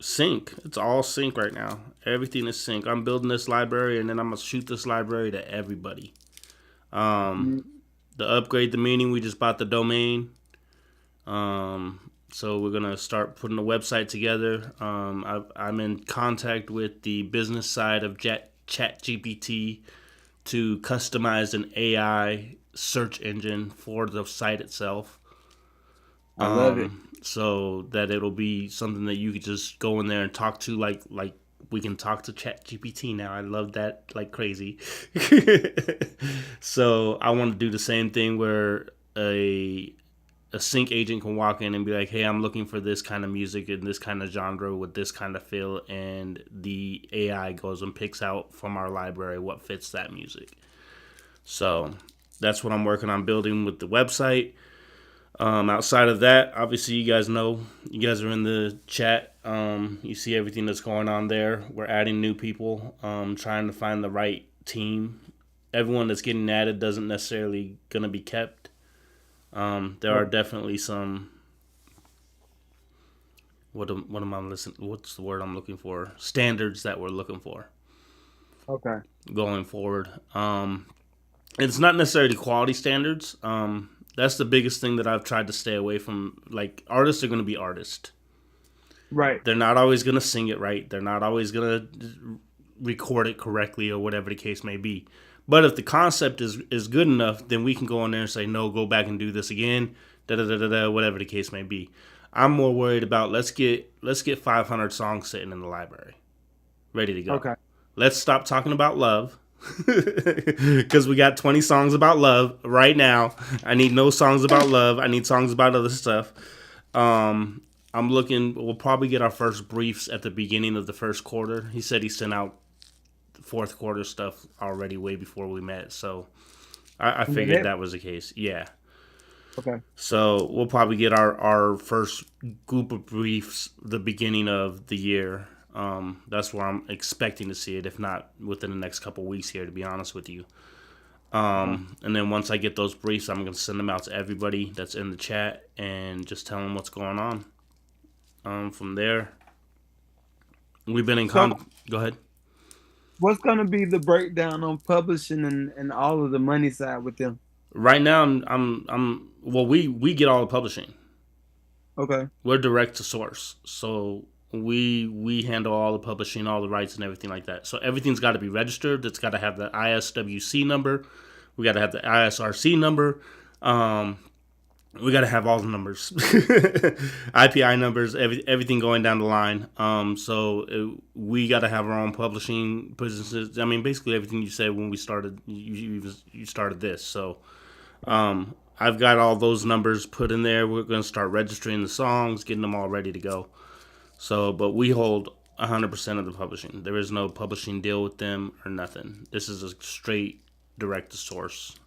sync. It's all sync right now. Everything is sync. I'm building this library, and then I'm gonna shoot this library to everybody. The upgrade the meaning, we just bought the domain. So we're gonna start putting the website together. I'm in contact with the business side of ChatGPT to customize an AI search engine for the site itself. I love it. So that it'll be something that you could just go in there and talk to, like we can talk to ChatGPT now. I love that like crazy. So I want to do the same thing where a sync agent can walk in and be like, hey, I'm looking for this kind of music in this kind of genre with this kind of feel, and the AI goes and picks out from our library what fits that music. So that's what I'm working on building with the website. Outside of that, obviously you guys know, you guys are in the chat. You see everything that's going on there. We're adding new people, trying to find the right team. Everyone that's getting added doesn't necessarily going to be kept. There are definitely some, what am I listening? What's the word I'm looking for? Standards that we're looking for. Okay. Going forward. It's not necessarily quality standards. That's the biggest thing that I've tried to stay away from. Like, artists are going to be artists. Right. They're not always going to sing it right. They're not always going to record it correctly or whatever the case may be. But if the concept is good enough, then we can go in there and say, no, go back and do this again, whatever the case may be. I'm more worried about let's get 500 songs sitting in the library, ready to go. Okay. Let's stop talking about love. Because we got 20 songs about love right now. I need no songs about love. I need songs about other stuff. I'm looking. We'll probably get our first briefs at the beginning of the first quarter. He said he sent out fourth quarter stuff already way before we met. So I figured that was the case. Yeah. Okay. So we'll probably get our first group of briefs the beginning of the year. That's where I'm expecting to see it, if not within the next couple weeks here, to be honest with you. And then once I get those briefs, I'm going to send them out to everybody that's in the chat and just tell them what's going on. From there, we've been in Go ahead. What's going to be the breakdown on publishing and all of the money side with them? Right now, we get all the publishing. Okay. We're direct to source, so we handle all the publishing, all the rights, and everything like that. So everything's got to be registered. It's got to have the ISWC number. We got to have the ISRC number. We got to have all the numbers, IPI numbers, everything going down the line. We got to have our own publishing businesses. I mean, basically everything you said when we started, you started this. So I've got all those numbers put in there. We're going to start registering the songs, getting them all ready to go. So, but we hold 100% of the publishing. There is no publishing deal with them or nothing. This is a straight direct to source.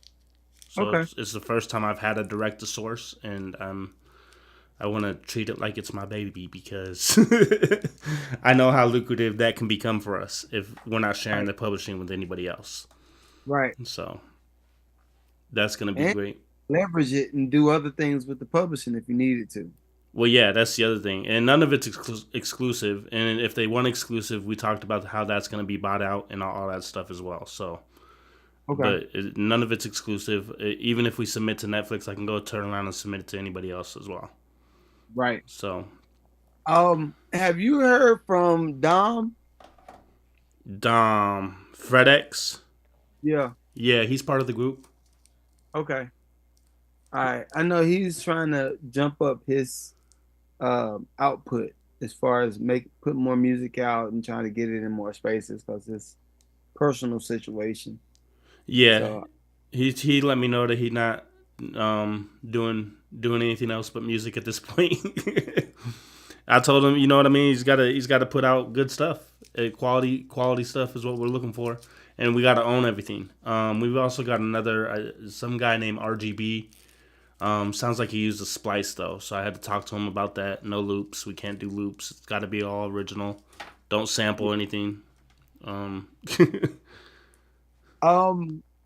So okay. It's the first time I've had a direct to source, and I want to treat it like it's my baby because I know how lucrative that can become for us if we're not sharing the publishing with anybody else. Right. So that's going to be great. Leverage it and do other things with the publishing if you needed to. Well, yeah, that's the other thing. And none of it's exclusive. And if they want exclusive, we talked about how that's going to be bought out and all that stuff as well. So, okay. But none of it's exclusive. Even if we submit to Netflix, I can go turn around and submit it to anybody else as well. Right. So, have you heard from Dom? FredX? Yeah. Yeah, he's part of the group. Okay. All right. I know he's trying to jump up his output as far as put more music out and trying to get it in more spaces because it's personal situation. Yeah, so, he let me know that he's not doing anything else but music at this point. I told him, you know what I mean. He's got to put out good stuff. Quality stuff is what we're looking for, and we got to own everything. We've also got some guy named RGB. Sounds like he used a splice though, so I had to talk to him about that. No loops. We can't do loops. It's got to be all original. Don't sample anything.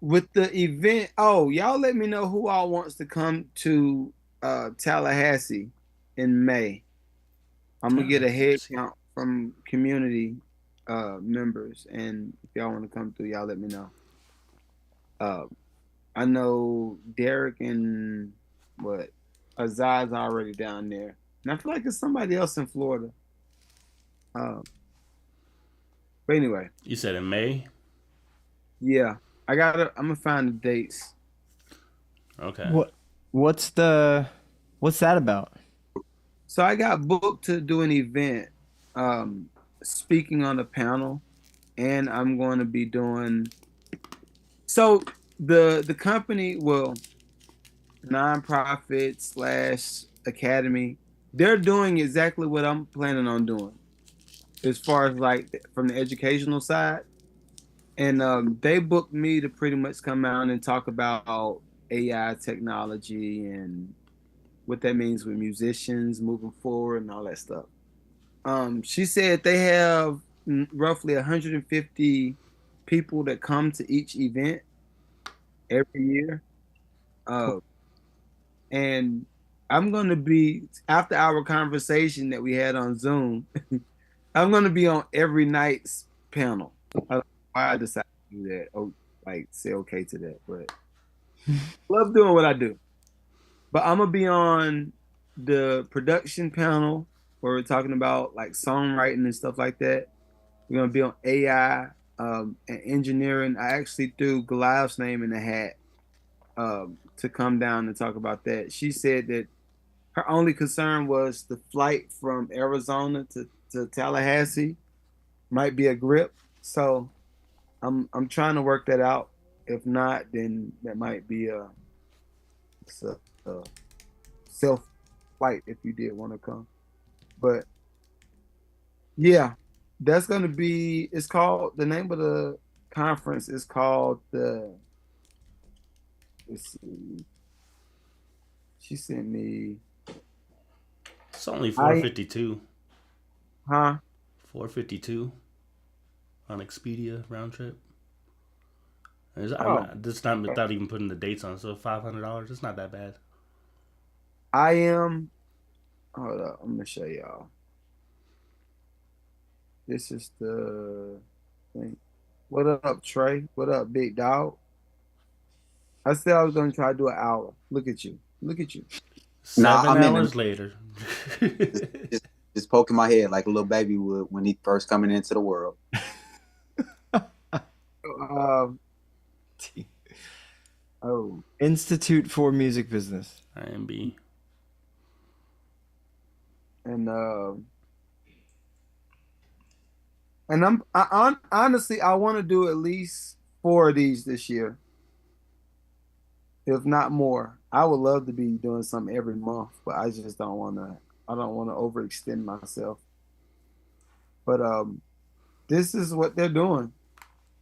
With the event, y'all let me know who all wants to come to Tallahassee in May. I'm gonna get a head count from community members, and if y'all want to come through, y'all let me know. I know Derek and Azaz already down there, and I feel like it's somebody else in Florida. But anyway, you said in May. Yeah, I'm gonna find the dates. Okay. What's that about? So I got booked to do an event, speaking on a panel, and I'm going to be doing. So the company nonprofit / academy, they're doing exactly what I'm planning on doing, as far as like from the educational side. And they booked me to pretty much come out and talk about AI technology and what that means with musicians moving forward and all that stuff. She said they have roughly 150 people that come to each event every year. And I'm going to be, after our conversation that we had on Zoom, I'm going to be on every night's panel. I decided to do that, say okay to that, but love doing what I do. But I'm gonna be on the production panel where we're talking about like songwriting and stuff like that. We're gonna be on AI and engineering. I actually threw Goliath's name in the hat to come down and talk about that. She said that her only concern was the flight from Arizona to Tallahassee might be a grip. So I'm trying to work that out. If not, then that might be a self flight if you did want to come. But yeah, that's gonna be. It's called, the name of the conference is called the. Let's see. She sent me. It's only 452. Huh? 452 on Expedia round trip. It's, Oh. this not without even putting the dates on. So $500. It's not that bad. I am. Hold up, I'm gonna show y'all. This is the thing. What up, Trey? What up, big dog? I said I was gonna try to do an hour. Look at you. Look at you. Nah, 7 I'm in hours the- later. Just poking my head like a little baby would when he first coming into the world. Oh, Institute for Music Business. IMB. and honestly, I want to do at least 4 of these this year, if not more. I would love to be doing something every month, but I just don't want to. I don't want to overextend myself. But this is what they're doing,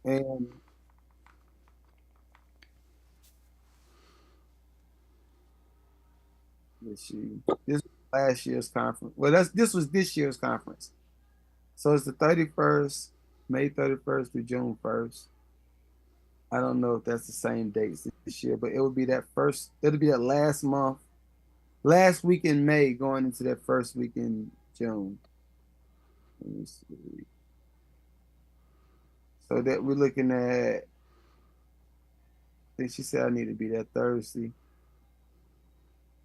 and let's see. This was last year's conference. Well, this was this year's conference. So it's the 31st, May 31st through June 1st. I don't know if that's the same dates this year, but it would be that first, it'll be that last month, last week in May going into that first week in June. Let me see. So that we're looking at, I think she said I need to be there Thursday.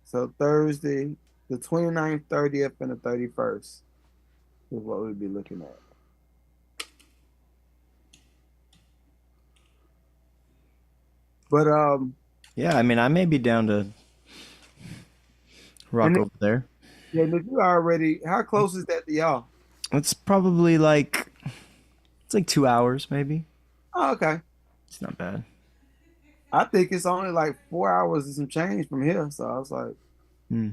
So Thursday, the 29th, 30th, and the 31st is what we'll be looking at. But Yeah, I mean, I may be down to rock And it- over there. yeah, and if you already, how close is that to y'all? It's probably like, it's like 2 hours maybe. Oh, okay. It's not bad. I think it's only like 4 hours and some change from here. So I was like, Hmm.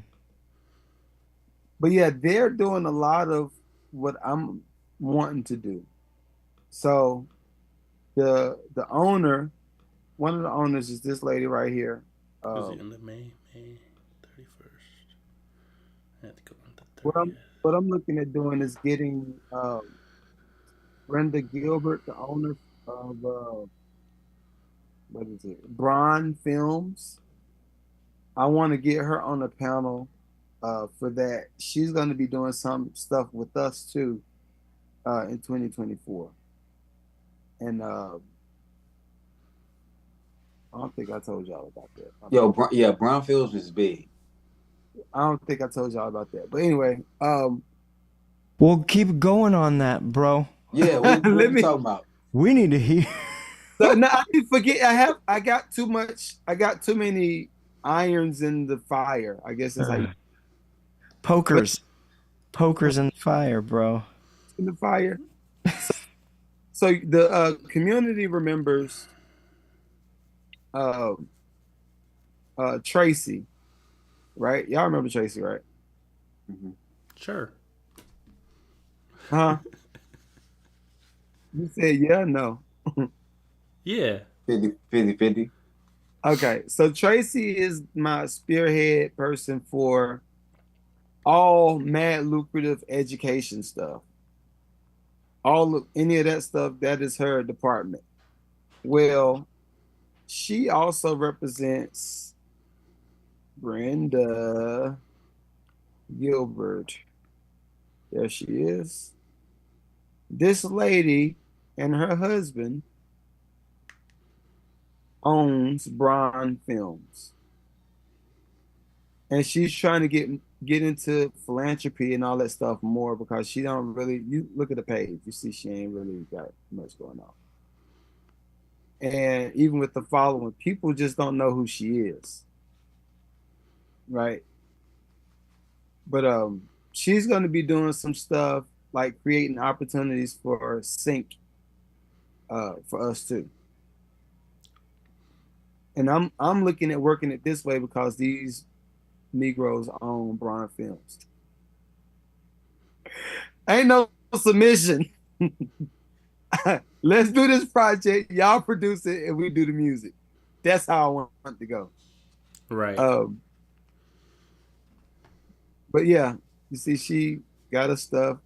But yeah, they're doing a lot of what I'm wanting to do. So the owner, one of the owners is this lady right here. Was it in the May 31st? I have to go on the 30th. What I'm looking at doing is getting Brenda Gilbert, the owner of what is it, Braun Films. I want to get her on the panel for that. She's going to be doing some stuff with us too in 2024. And I don't think I told y'all about that. Yo, Brownfields was big. I don't think I told y'all about that. But anyway, Well, keep going on that, bro. Yeah, what Let you me- talking about? We need to hear. so, no, I didn't forget. I got too many irons in the fire. I guess it's like Pokers in the fire, bro. in the fire. So the community remembers Tracy, right? Y'all remember Tracy, right? Sure. Huh? You said yeah, no. Yeah. 50-50. Okay, so Tracy is my spearhead person for all mad lucrative education stuff. Any of that stuff, that is her department. Well, she also represents Brenda Gilbert. There she is. This lady and her husband owns Braun Films. And she's trying to get into philanthropy and all that stuff more because she don't really, you look at the page, you see she ain't really got much going on. And even with the following, people just don't know who she is. Right? But she's gonna be doing some stuff like creating opportunities for sync for us too. And I'm looking at working it this way because these Negroes own Bron Films. Ain't no submission. Let's do this project. Y'all produce it, and we do the music. That's how I want it to go. Right. But yeah, you see, she got her stuff,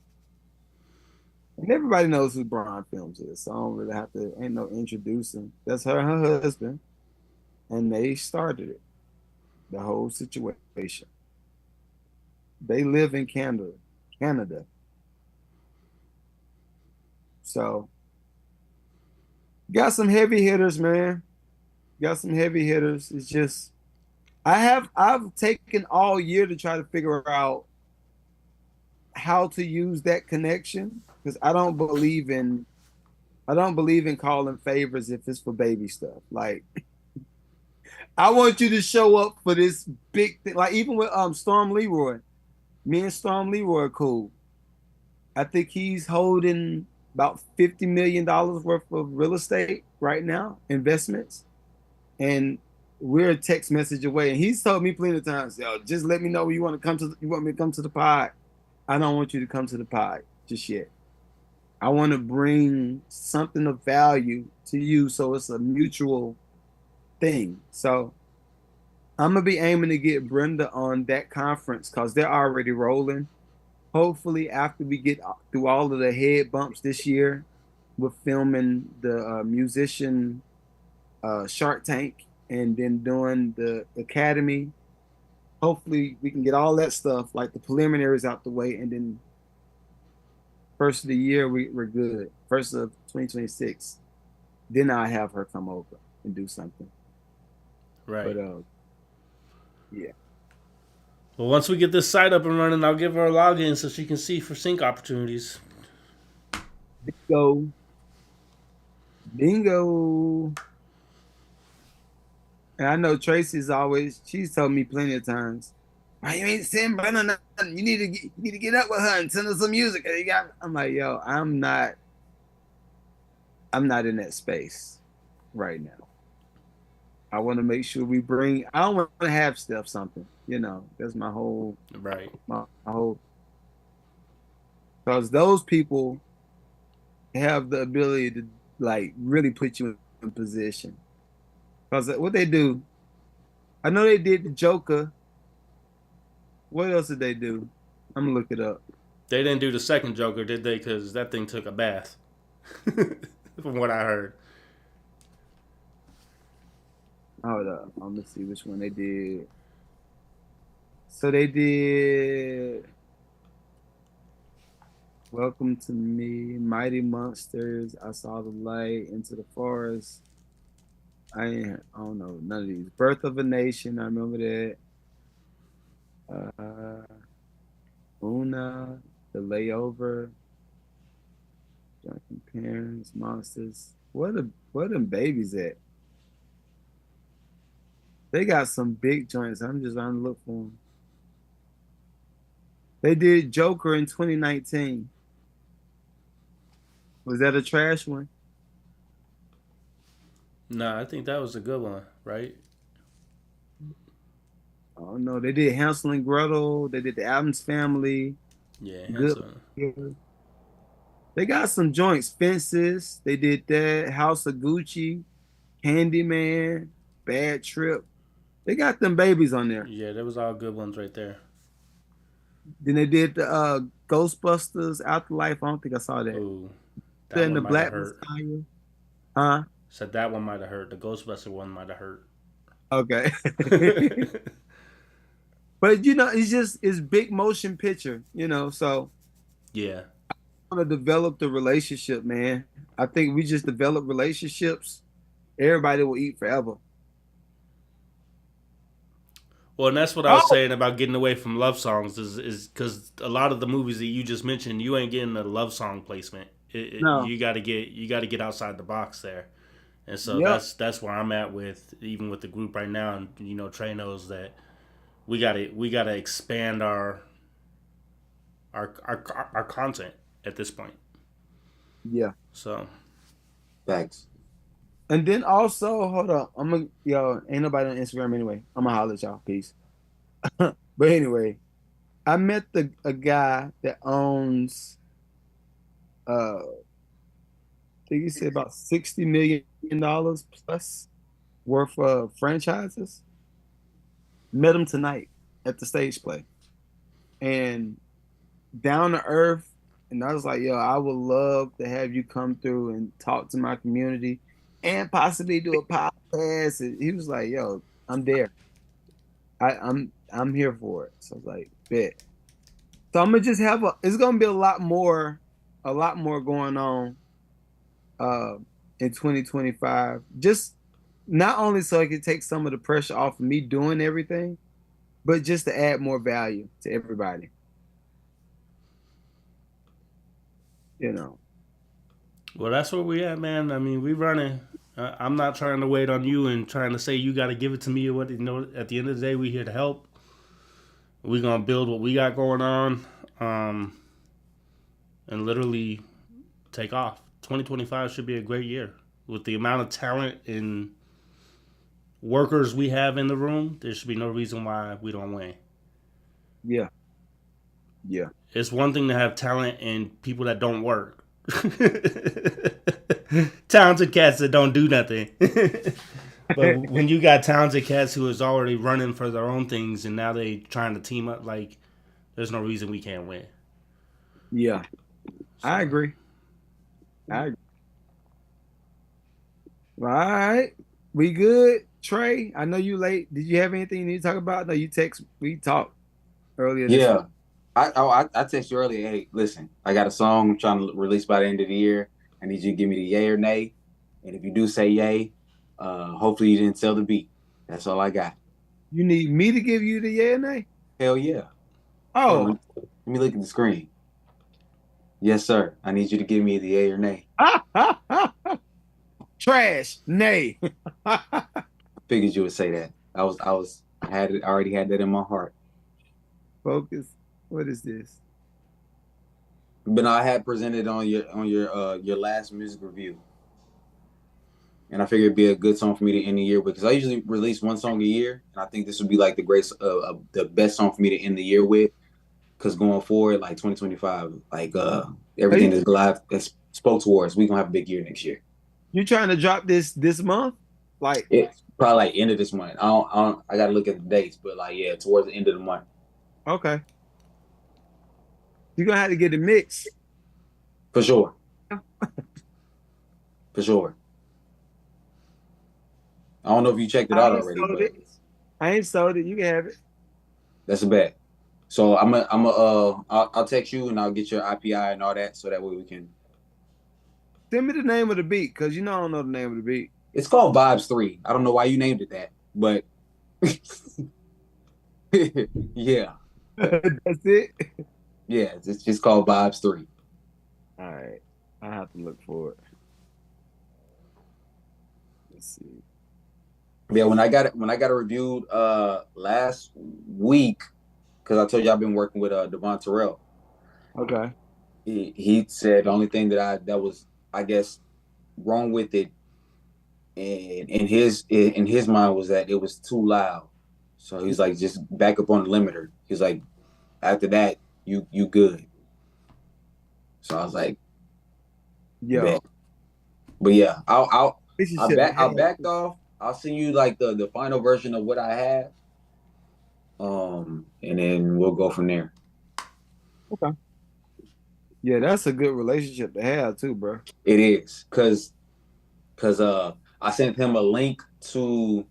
and everybody knows who Bron Films is. So I don't really have to. Ain't no introducing. That's her and her husband, and they started it. The whole situation. They live in Canada. So got some heavy hitters, man. Got some heavy hitters. It's just I've taken all year to try to figure out how to use that connection because I don't believe in calling favors if it's for baby stuff. Like I want you to show up for this big thing. Like even with Storm Leroy, me and Storm Leroy are cool. I think he's holding about $50 million worth of real estate right now, investments. And we're a text message away. And he's told me plenty of times, yo, just let me know when you want me to come to the pod. I don't want you to come to the pod just yet. I want to bring something of value to you so it's a mutual thing. So I'm going to be aiming to get Brenda on that conference because they're already rolling. Hopefully, after we get through all of the head bumps this year, we're filming the musician Shark Tank and then doing the Academy. Hopefully, we can get all that stuff, like the preliminaries out the way, and then first of the year, we're good. First of 2026. Then I'll have her come over and do something. Right. But, yeah. Well, once we get this site up and running, I'll give her a login so she can see for sync opportunities. Bingo. And I know Tracy's she's told me plenty of times, why you ain't sending Brenda nothing? You need to get up with her and send her some music. I'm like, yo, I'm not in that space right now. I want to make sure I don't want to have stuff something, that's my whole, right. My whole, because those people have the ability to like really put you in position. Because what they do, I know they did the Joker. What else did they do? I'm gonna look it up. They didn't do the second Joker, did they? Because that thing took a bath, from what I heard. Hold up. I'm gonna see which one they did. So they did Welcome to Me, Mighty Monsters, I Saw the Light, Into the Forest. I don't know none of these. Birth of a Nation, I remember that. Una, The Layover, Drunken Parents, Monsters. Where them babies at? They got some big joints. I'm just trying to look for them. They did Joker in 2019. Was that a trash one? Nah, I think that was a good one, right? Oh no, they did Hansel and Gretel. They did the Addams Family. Yeah, good. They got some joints. Fences. They did that. House of Gucci, Candyman, Bad Trip. They got them babies on there. Yeah, there was all good ones right there. Then they did the Ghostbusters Afterlife. I don't think I saw that. Ooh, then the Black Messiah. Huh? Said that one might have hurt. The Ghostbuster one might have hurt. Okay. But it's big motion picture, so yeah. I want to develop the relationship, man. I think we just develop relationships, everybody will eat forever. Well, and that's what I was saying about getting away from love songs is because a lot of the movies that you just mentioned, you ain't getting a love song placement. No. You got to get outside the box there, and so that's where I'm at with even with the group right now. And Trey knows that we gotta expand our our content at this point. Yeah. So Thanks. And then also, hold up. Ain't nobody on Instagram anyway. I'm gonna holler at y'all. Peace. But anyway, I met a guy that owns I think he said about $60 million plus worth of franchises. Met him tonight at the stage play. And down to earth, and I was like, yo, I would love to have you come through and talk to my community and possibly do a podcast. And he was like, yo, I'm there. I'm here for it. So I was like, bet. So I'm gonna just have it's gonna be a lot more going on in 2025. Just not only so I can take some of the pressure off of me doing everything, but just to add more value to everybody. You know. well, that's where we at, man. I mean, we running. I'm not trying to wait on you and trying to say you got to give it to me or what. At the end of the day, we here to help. We're gonna build what we got going on, and literally take off. 2025 should be a great year with the amount of talent and workers we have in the room. There should be no reason why we don't win. Yeah. It's one thing to have talent and people that don't work. Talented cats that don't do nothing. But when you got talented cats who is already running for their own things and now they trying to team up, like, there's no reason we can't win. Yeah. I agree. All right. We good? Trey, I know you late. Did you have anything you need to talk about? No, we talked earlier. Yeah. I texted you earlier. Hey, listen, I got a song I'm trying to release by the end of the year. I need you to give me the yay or nay. And if you do say yay, hopefully you didn't sell the beat. That's all I got. You need me to give you the yay or nay? Hell yeah. Oh. Let me look at the screen. Yes, sir. I need you to give me the yay or nay. Trash. Nay. Figured you would say that. I already had that in my heart. Focus. What is this? But I had presented on your last music review. And I figured it'd be a good song for me to end the year with, because I usually release one song a year, and I think this would be like the best song for me to end the year with. Because going forward, like 2025, like everything that's live that's spoke towards, we gonna have a big year next year. You trying to drop this month? Like it's probably like end of this month. I gotta look at the dates, but like yeah, towards the end of the month. Okay. You're gonna have to get the mix. For sure. For sure. I don't know if you checked it out already. But I ain't sold it. You can have it. That's a bet. So I'll text you and I'll get your IPI and all that, so that way we can. Send me the name of the beat, because you know I don't know the name of the beat. It's called Vibes 3. I don't know why you named it that, but yeah. That's it? Yeah, it's just called Vibes 3. All right. I have to look for it. Let's see. Yeah, when I got it reviewed last week, because I told you I've been working with Devon Terrell. Okay. He said the only thing that was, I guess, wrong with it, and in his mind, was that it was too loud. So he's like, just back up on the limiter. He's like, after that, you good. So I was like, yeah. Bet. But yeah, I backed off. I'll send you like the final version of what I have. And then we'll go from there. Okay. Yeah, that's a good relationship to have too, bro. It is, cause I sent him a link to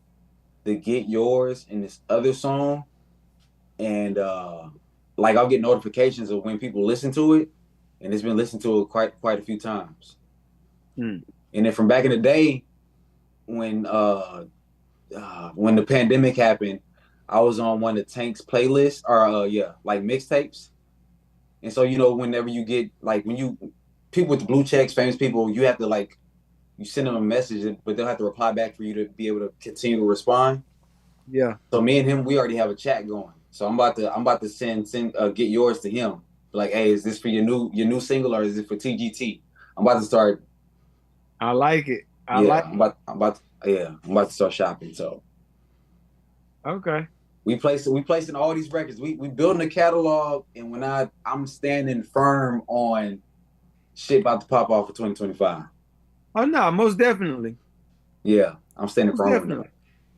the Get Yours in this other song, and like I'll get notifications of when people listen to it, and it's been listened to quite a few times. And then from back in the day, when the pandemic happened, I was on one of Tank's playlists, or like mixtapes. And so, whenever you get, like, people with the blue checks, famous people, you have to, like, you send them a message, but they'll have to reply back for you to be able to continue to respond. Yeah. So me and him, we already have a chat going. So I'm about to send Get Yours to him. Like, hey, is this for your new single or is it for TGT? I'm about to start. I like it. I'm about to start shopping. So Okay. we placing all these records. We building a catalog, and when I'm standing firm on shit about to pop off for 2025. Oh no, most definitely. Yeah, I'm standing Most firm on definitely. that.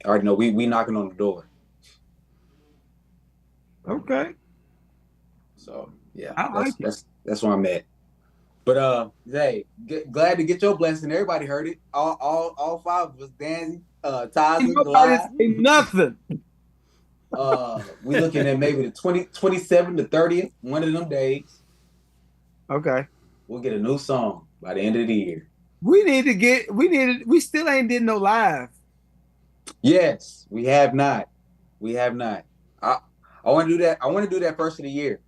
I already know we knocking on the door. Okay. So yeah, I like it. that's where I'm at. But hey, glad to get your blessing. Everybody heard it. All five of us, Danzy, Tyson, Nobody Glide. say nothing. We looking at maybe the 27th to 30th, one of them days. Okay. We'll get a new song by the end of the year. We still ain't did no live. Yes, we have not. I want to do that. I want to do that first of the year.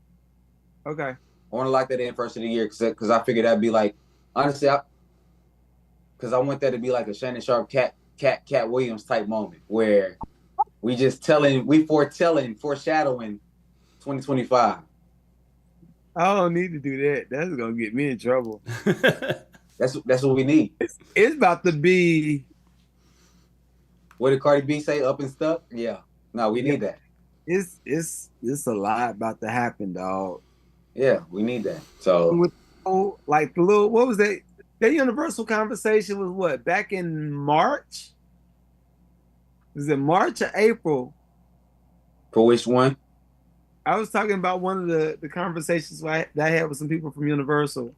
Okay. I want to lock that in first of the year because I figured that'd be like, honestly, because I want that to be like a Shannon Sharp, Cat Williams type moment where we just foreshadowing 2025. I don't need to do that. That's gonna get me in trouble. That's what we need. It's about to be. What did Cardi B say? Up and stuck? Yeah. No, we need that. It's a lot about to happen, dog. Yeah, we need that. So like the little, what was that? That Universal conversation was what, back in March? Was it March or April? For which one? I was talking about one of the conversations that I had with some people from Universal.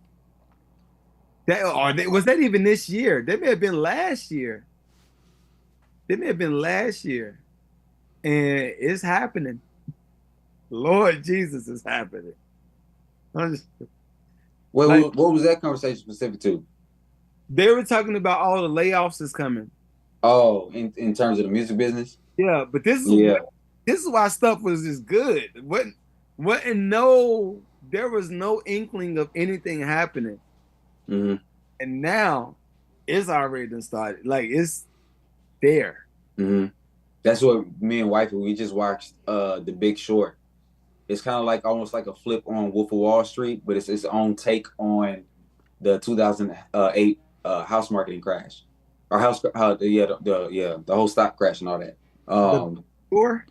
Was that even this year? That may have been last year. And it's happening. Lord Jesus, is happening. What was that conversation specific to? They were talking about all the layoffs that's coming. Oh, in terms of the music business? Yeah, but this is why stuff was just good. There was no inkling of anything happening. Mm-hmm. And now it's already done started. Like, it's there. Mm-hmm. That's what me and wifey, we just watched The Big Short. It's kind of like almost like a flip on Wolf of Wall Street, but it's its own take on the 2008 house marketing crash, or the whole stock crash and all that. Shore?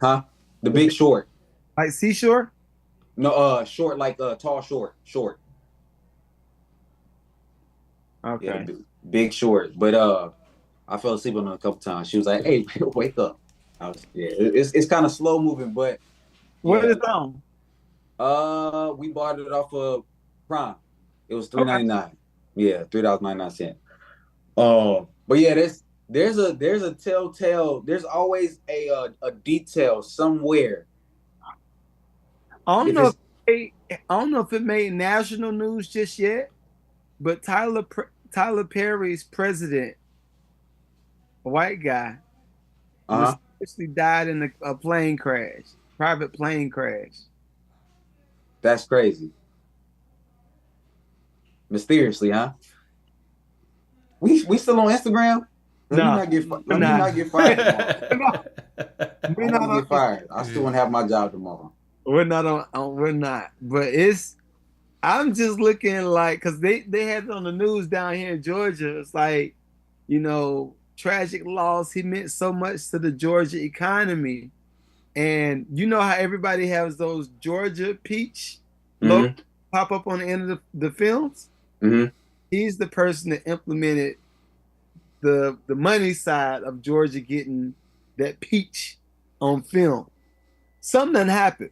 Huh? The Big Short. Like Seashore? No, short like tall short. Okay. Yeah, Big Short. But I fell asleep on it a couple times. She was like, "Hey, wake up." It's kind of slow moving, but. What is it on? We bought it off of Prime. It was $3.99. Yeah, $3.99. But yeah, there's a telltale. There's always a detail somewhere. I don't know if it made national news just yet, but Tyler Perry's president, a white guy, mysteriously died in a plane crash. Private plane crash. That's crazy. Mysteriously, huh? We still on Instagram? No, not get fired tomorrow. We're not get fired. I still want to have my job tomorrow. We're not on. We're not. But I'm just looking like, because they had it on the news down here in Georgia. It's like, tragic loss. He meant so much to the Georgia economy. And you know how everybody has those Georgia peach logos pop up on the end of the films? Mm-hmm. He's the person that implemented the money side of Georgia getting that peach on film. Something happened.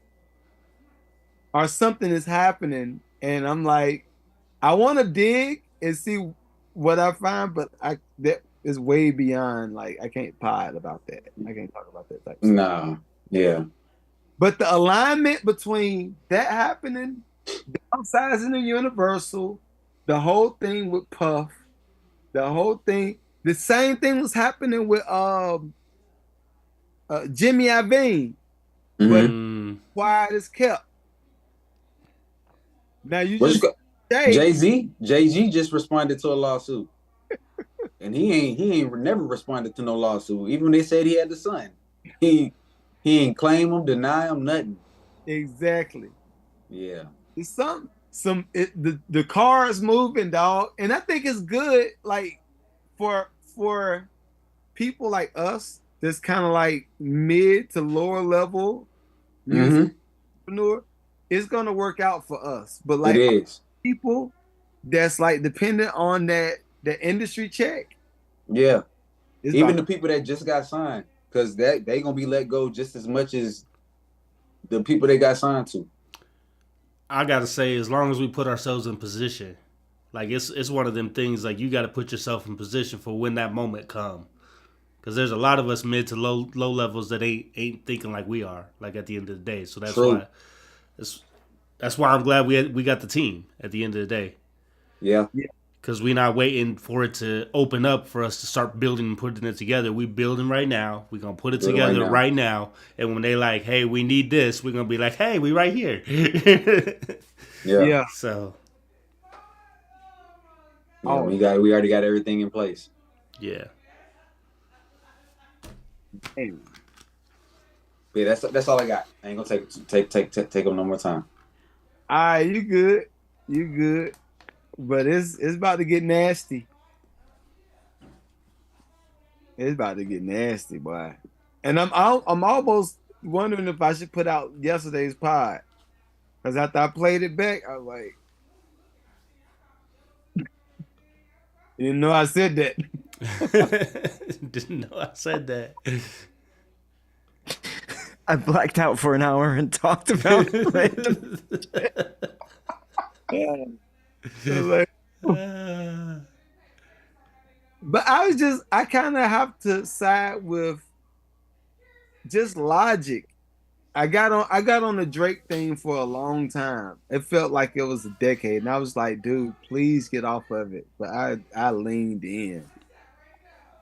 Or something is happening. And I'm like, I want to dig and see what I find, but that is way beyond, like, I can't pod about that. I can't talk about that type of stuff. No. Yeah. But the alignment between that happening, downsizing the Universal, the whole thing with Puff, the same thing was happening with Jimmy Iovine, but quiet as kept. Now you just Jay-Z just responded to a lawsuit, and he ain't never responded to no lawsuit. Even when they said he had the son, he ain't claim him, deny him, nothing. Exactly. Yeah. It's the cars moving, dog, and I think it's good, like for people like us, that's kind of like mid to lower level music Mm-hmm. entrepreneur. It's gonna work out for us, but It like is. people that's like dependent on that industry check, Yeah. it's Even about the people that just got signed, because that they gonna be let go just as much as the people they got signed to. I gotta say, as long as we put ourselves in position, like it's one of them things. Like you got to put yourself in position for when that moment come. Because there's a lot of us mid to low levels that ain't thinking like we are. Like at the end of the day, so True. that's why I'm glad we got the team at the end of the day. Yeah. Because we're not waiting for it to open up for us to start building and putting it together. We building right now. We're gonna put it Do it right together now. right now. And when they like, hey, we need this, we're gonna be like, hey, we right here. Yeah. yeah. So Yeah. Oh. We already got everything in place. yeah. Hey, Yeah, that's all I got. I ain't gonna take them no more time. all right, you good, but it's about to get nasty. It's about to get nasty, boy. And I'm almost wondering if I should put out yesterday's pod, because after I played it back, I was like, you know, I said that. Didn't know I said that. I blacked out for an hour and talked about random. Yeah. So, like, but I kind of have to side with just logic. I got on the Drake thing for a long time. It felt like it was a decade, and I was like, dude, please get off of it. But I leaned in,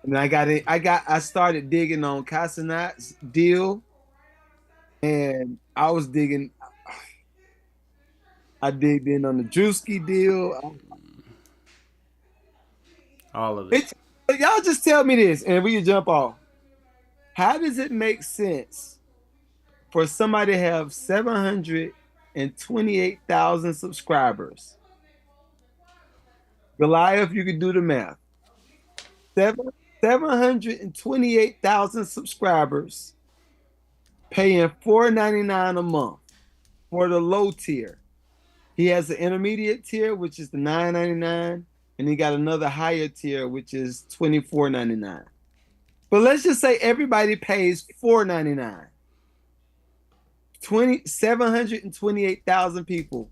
and I started digging on Casanat's deal, and I was digging. I digged in on the Drewski deal. All of it. Y'all just tell me this, and we can jump off. How does it make sense for somebody to have 728,000 subscribers? Goliath, you can do the math. 728,000 subscribers, paying $4.99 a month for the low tier. He has the intermediate tier, which is the $9.99, and he got another higher tier, which is $24.99. But let's just say everybody pays $4.99. 728,000 people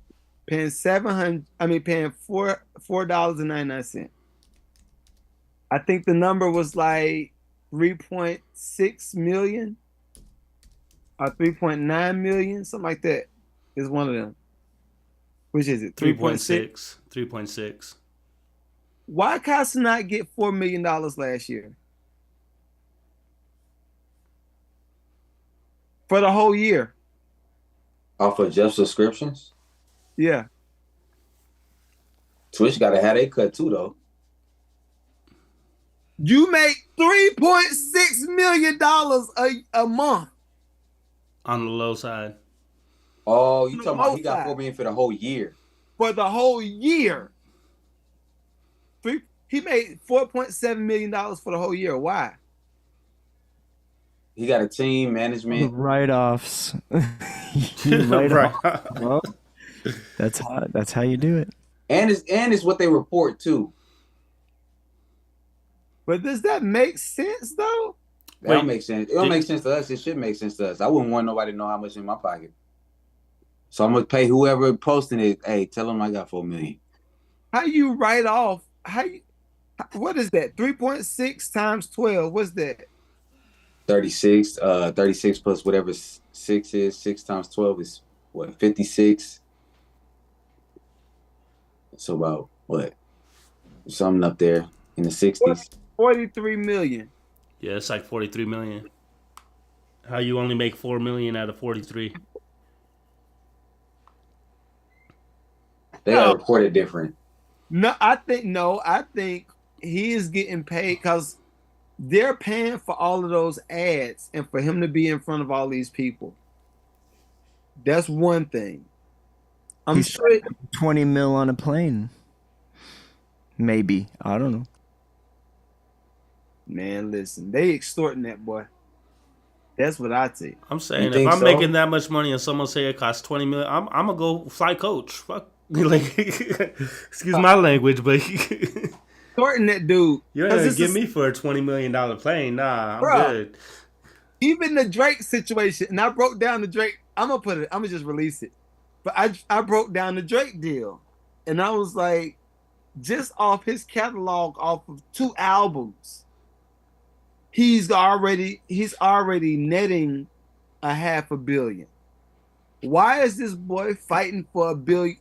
paying paying $4.99. I think the number was like 3.6 million or 3.9 million, something like that. Is one of them. Which is it? 3.6. 3.6. Why Casa not get $4 million last year? For the whole year. Off of just subscriptions, Yeah. Twitch gotta have a cut too, though. You make $3.6 million a month. On the low side. Oh, you On the talking about low he got side. $4 million for the whole year? For the whole year. He made $4.7 million for the whole year. Why? He got a team, management. Write-offs. Right. Well, that's how you do it. And it's what they report too. But does that make sense though? That Wait, don't make sense. It don't make sense to us. It should make sense to us. I wouldn't want nobody to know how much in my pocket. So I'm gonna pay whoever posting it. Hey, tell them I got $4 million. How you write off? What is that? 3.6 times 12. What's that? 36. 36 plus whatever 6 is. 6 times 12 is what? 56. So about what? Something up there in the 60s. 43 million. Yeah, it's like 43 million. How you only make 4 million out of 43? They No. got reported different. I think he is getting paid because they're paying for all of those ads and for him to be in front of all these people. That's one thing. I'm He sure. spent 20 mil on a plane. Maybe. I don't know. Man, listen, they extorting that boy. That's what I think. I'm You saying if think I'm so? making that much money and someone say it costs 20 million, I'm gonna go fly coach. Fuck, like, excuse my language, but Extorting that dude. you ain't 'Cause gonna this get is, me for a $20 million plane. Nah, I'm bruh, good. even the Drake situation, and I broke down the Drake. I'm gonna just release it. But I broke down the Drake deal, and I was like, just off his catalog, off of 2 albums, he's already netting a $500 million. Why is this boy fighting for $1 billion?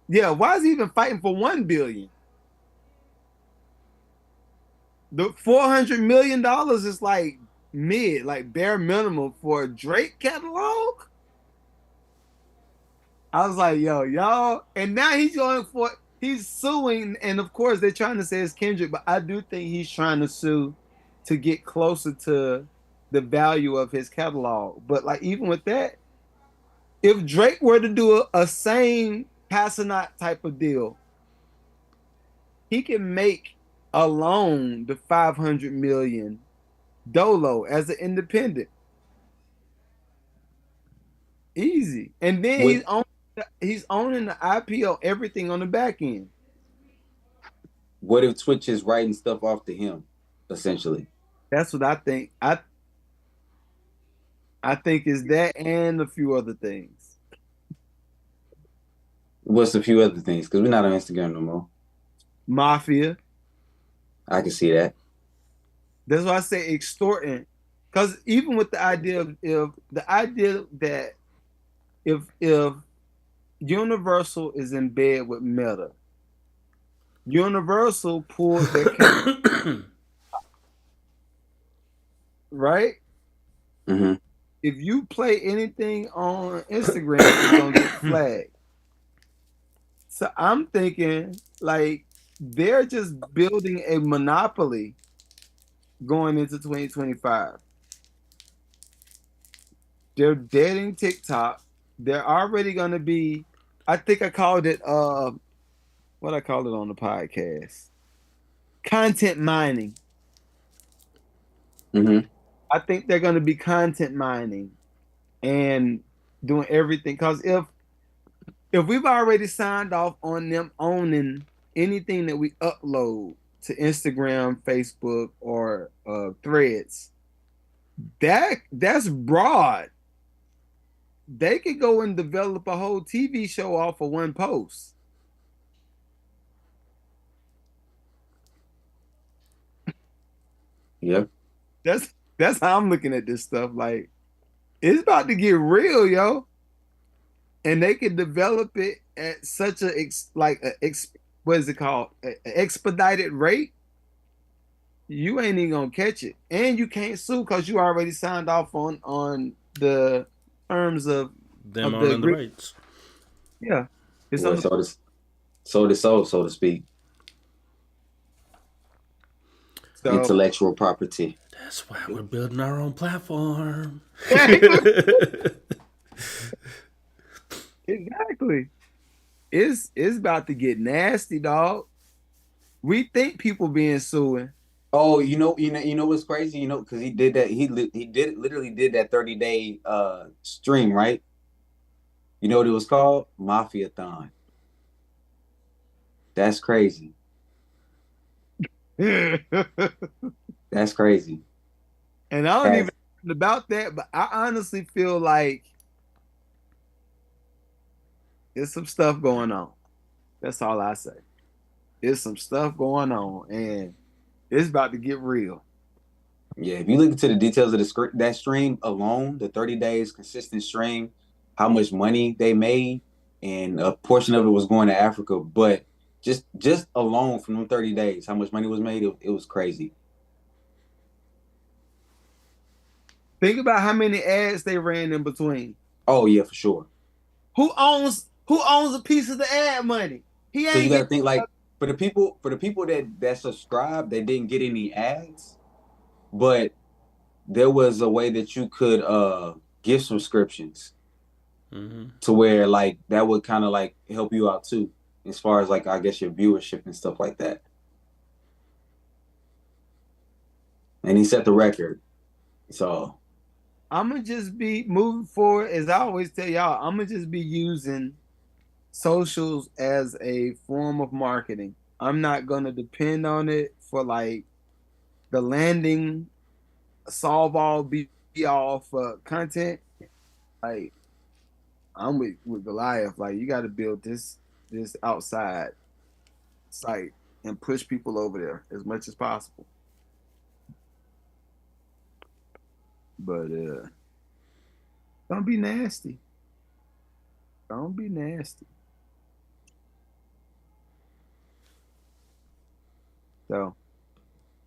Yeah, why is he even fighting for $1 billion? The $400 million is like mid, like bare minimum for a Drake catalog. I was like, yo, y'all, and now he's suing, and of course they're trying to say it's Kendrick, but I do think he's trying to sue to get closer to the value of his catalog. But like even with that, if Drake were to do a same Passanat type of deal, he can make alone the 500 million dolo as an independent. Easy. And then With he's owning the IPO, everything on the back end. what if Twitch is writing stuff off to him, essentially? That's what I think. I think is that and a few other things. What's a few other things? Because we're not on Instagram no more. Mafia. I can see that. That's why I say extorting. Because even with the idea that if Universal is in bed with Meta, Universal pulled their right? Mm-hmm. If you play anything on Instagram, it's gonna get flagged. So I'm thinking like they're just building a monopoly going into 2025. They're deading TikTok. They're already gonna be, I think I called it what I called it on the podcast. Content mining. Mm-hmm. I think they're gonna be content mining and doing everything. Because if we've already signed off on them owning anything that we upload to Instagram, Facebook, or Threads, that's broad. They could go and develop a whole TV show off of one post. Yep. That's how I'm looking at this stuff. Like, it's about to get real, yo. And they can develop it at such what is it called? Expedited rate. You ain't even gonna catch it, and you can't sue because you already signed off on the terms of Them of the owning the rights. Yeah, it's Well, on the, so to speak. so, Intellectual property. That's why we're building our own platform. exactly. It's about to get nasty, dog. We think people being suing. Oh, you know what's crazy? Because he did that. He literally did that 30-day stream, right? You know what it was called? Mafia-thon. That's crazy. And That's crazy. I don't even know about that, but I honestly feel like there's some stuff going on. That's all I say. There's some stuff going on, and it's about to get real. Yeah, if you look into the details of that stream alone, the 30 days consistent stream, how much money they made, and a portion of it was going to Africa, but just alone from them 30 days, how much money was made, it was crazy. Think about how many ads they ran in between. Oh yeah, for sure. Who owns a piece of the ad money? He ain't. So you got to think like for the people that subscribe, they didn't get any ads, but there was a way that you could give subscriptions. to where like that would kind of like help you out too, as far as like I guess your viewership and stuff like that. And he set the record, so I'm gonna just be moving forward. As I always tell y'all, I'm gonna just be using socials as a form of marketing. I'm not gonna depend on it for like the landing, solve all, be all for content. Like I'm with Goliath. Like you got to build this outside site and push people over there as much as possible. But don't be nasty. Don't be nasty. So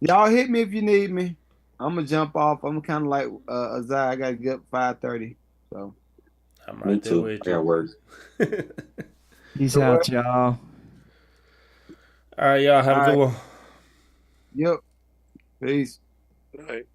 y'all hit me if you need me. I'm gonna jump off. I'm kind of like Azai. I gotta get up 5:30. So I'm me right there too. with I got work. Peace out, y'all. All right, y'all have a good one. Yep. Peace. All right.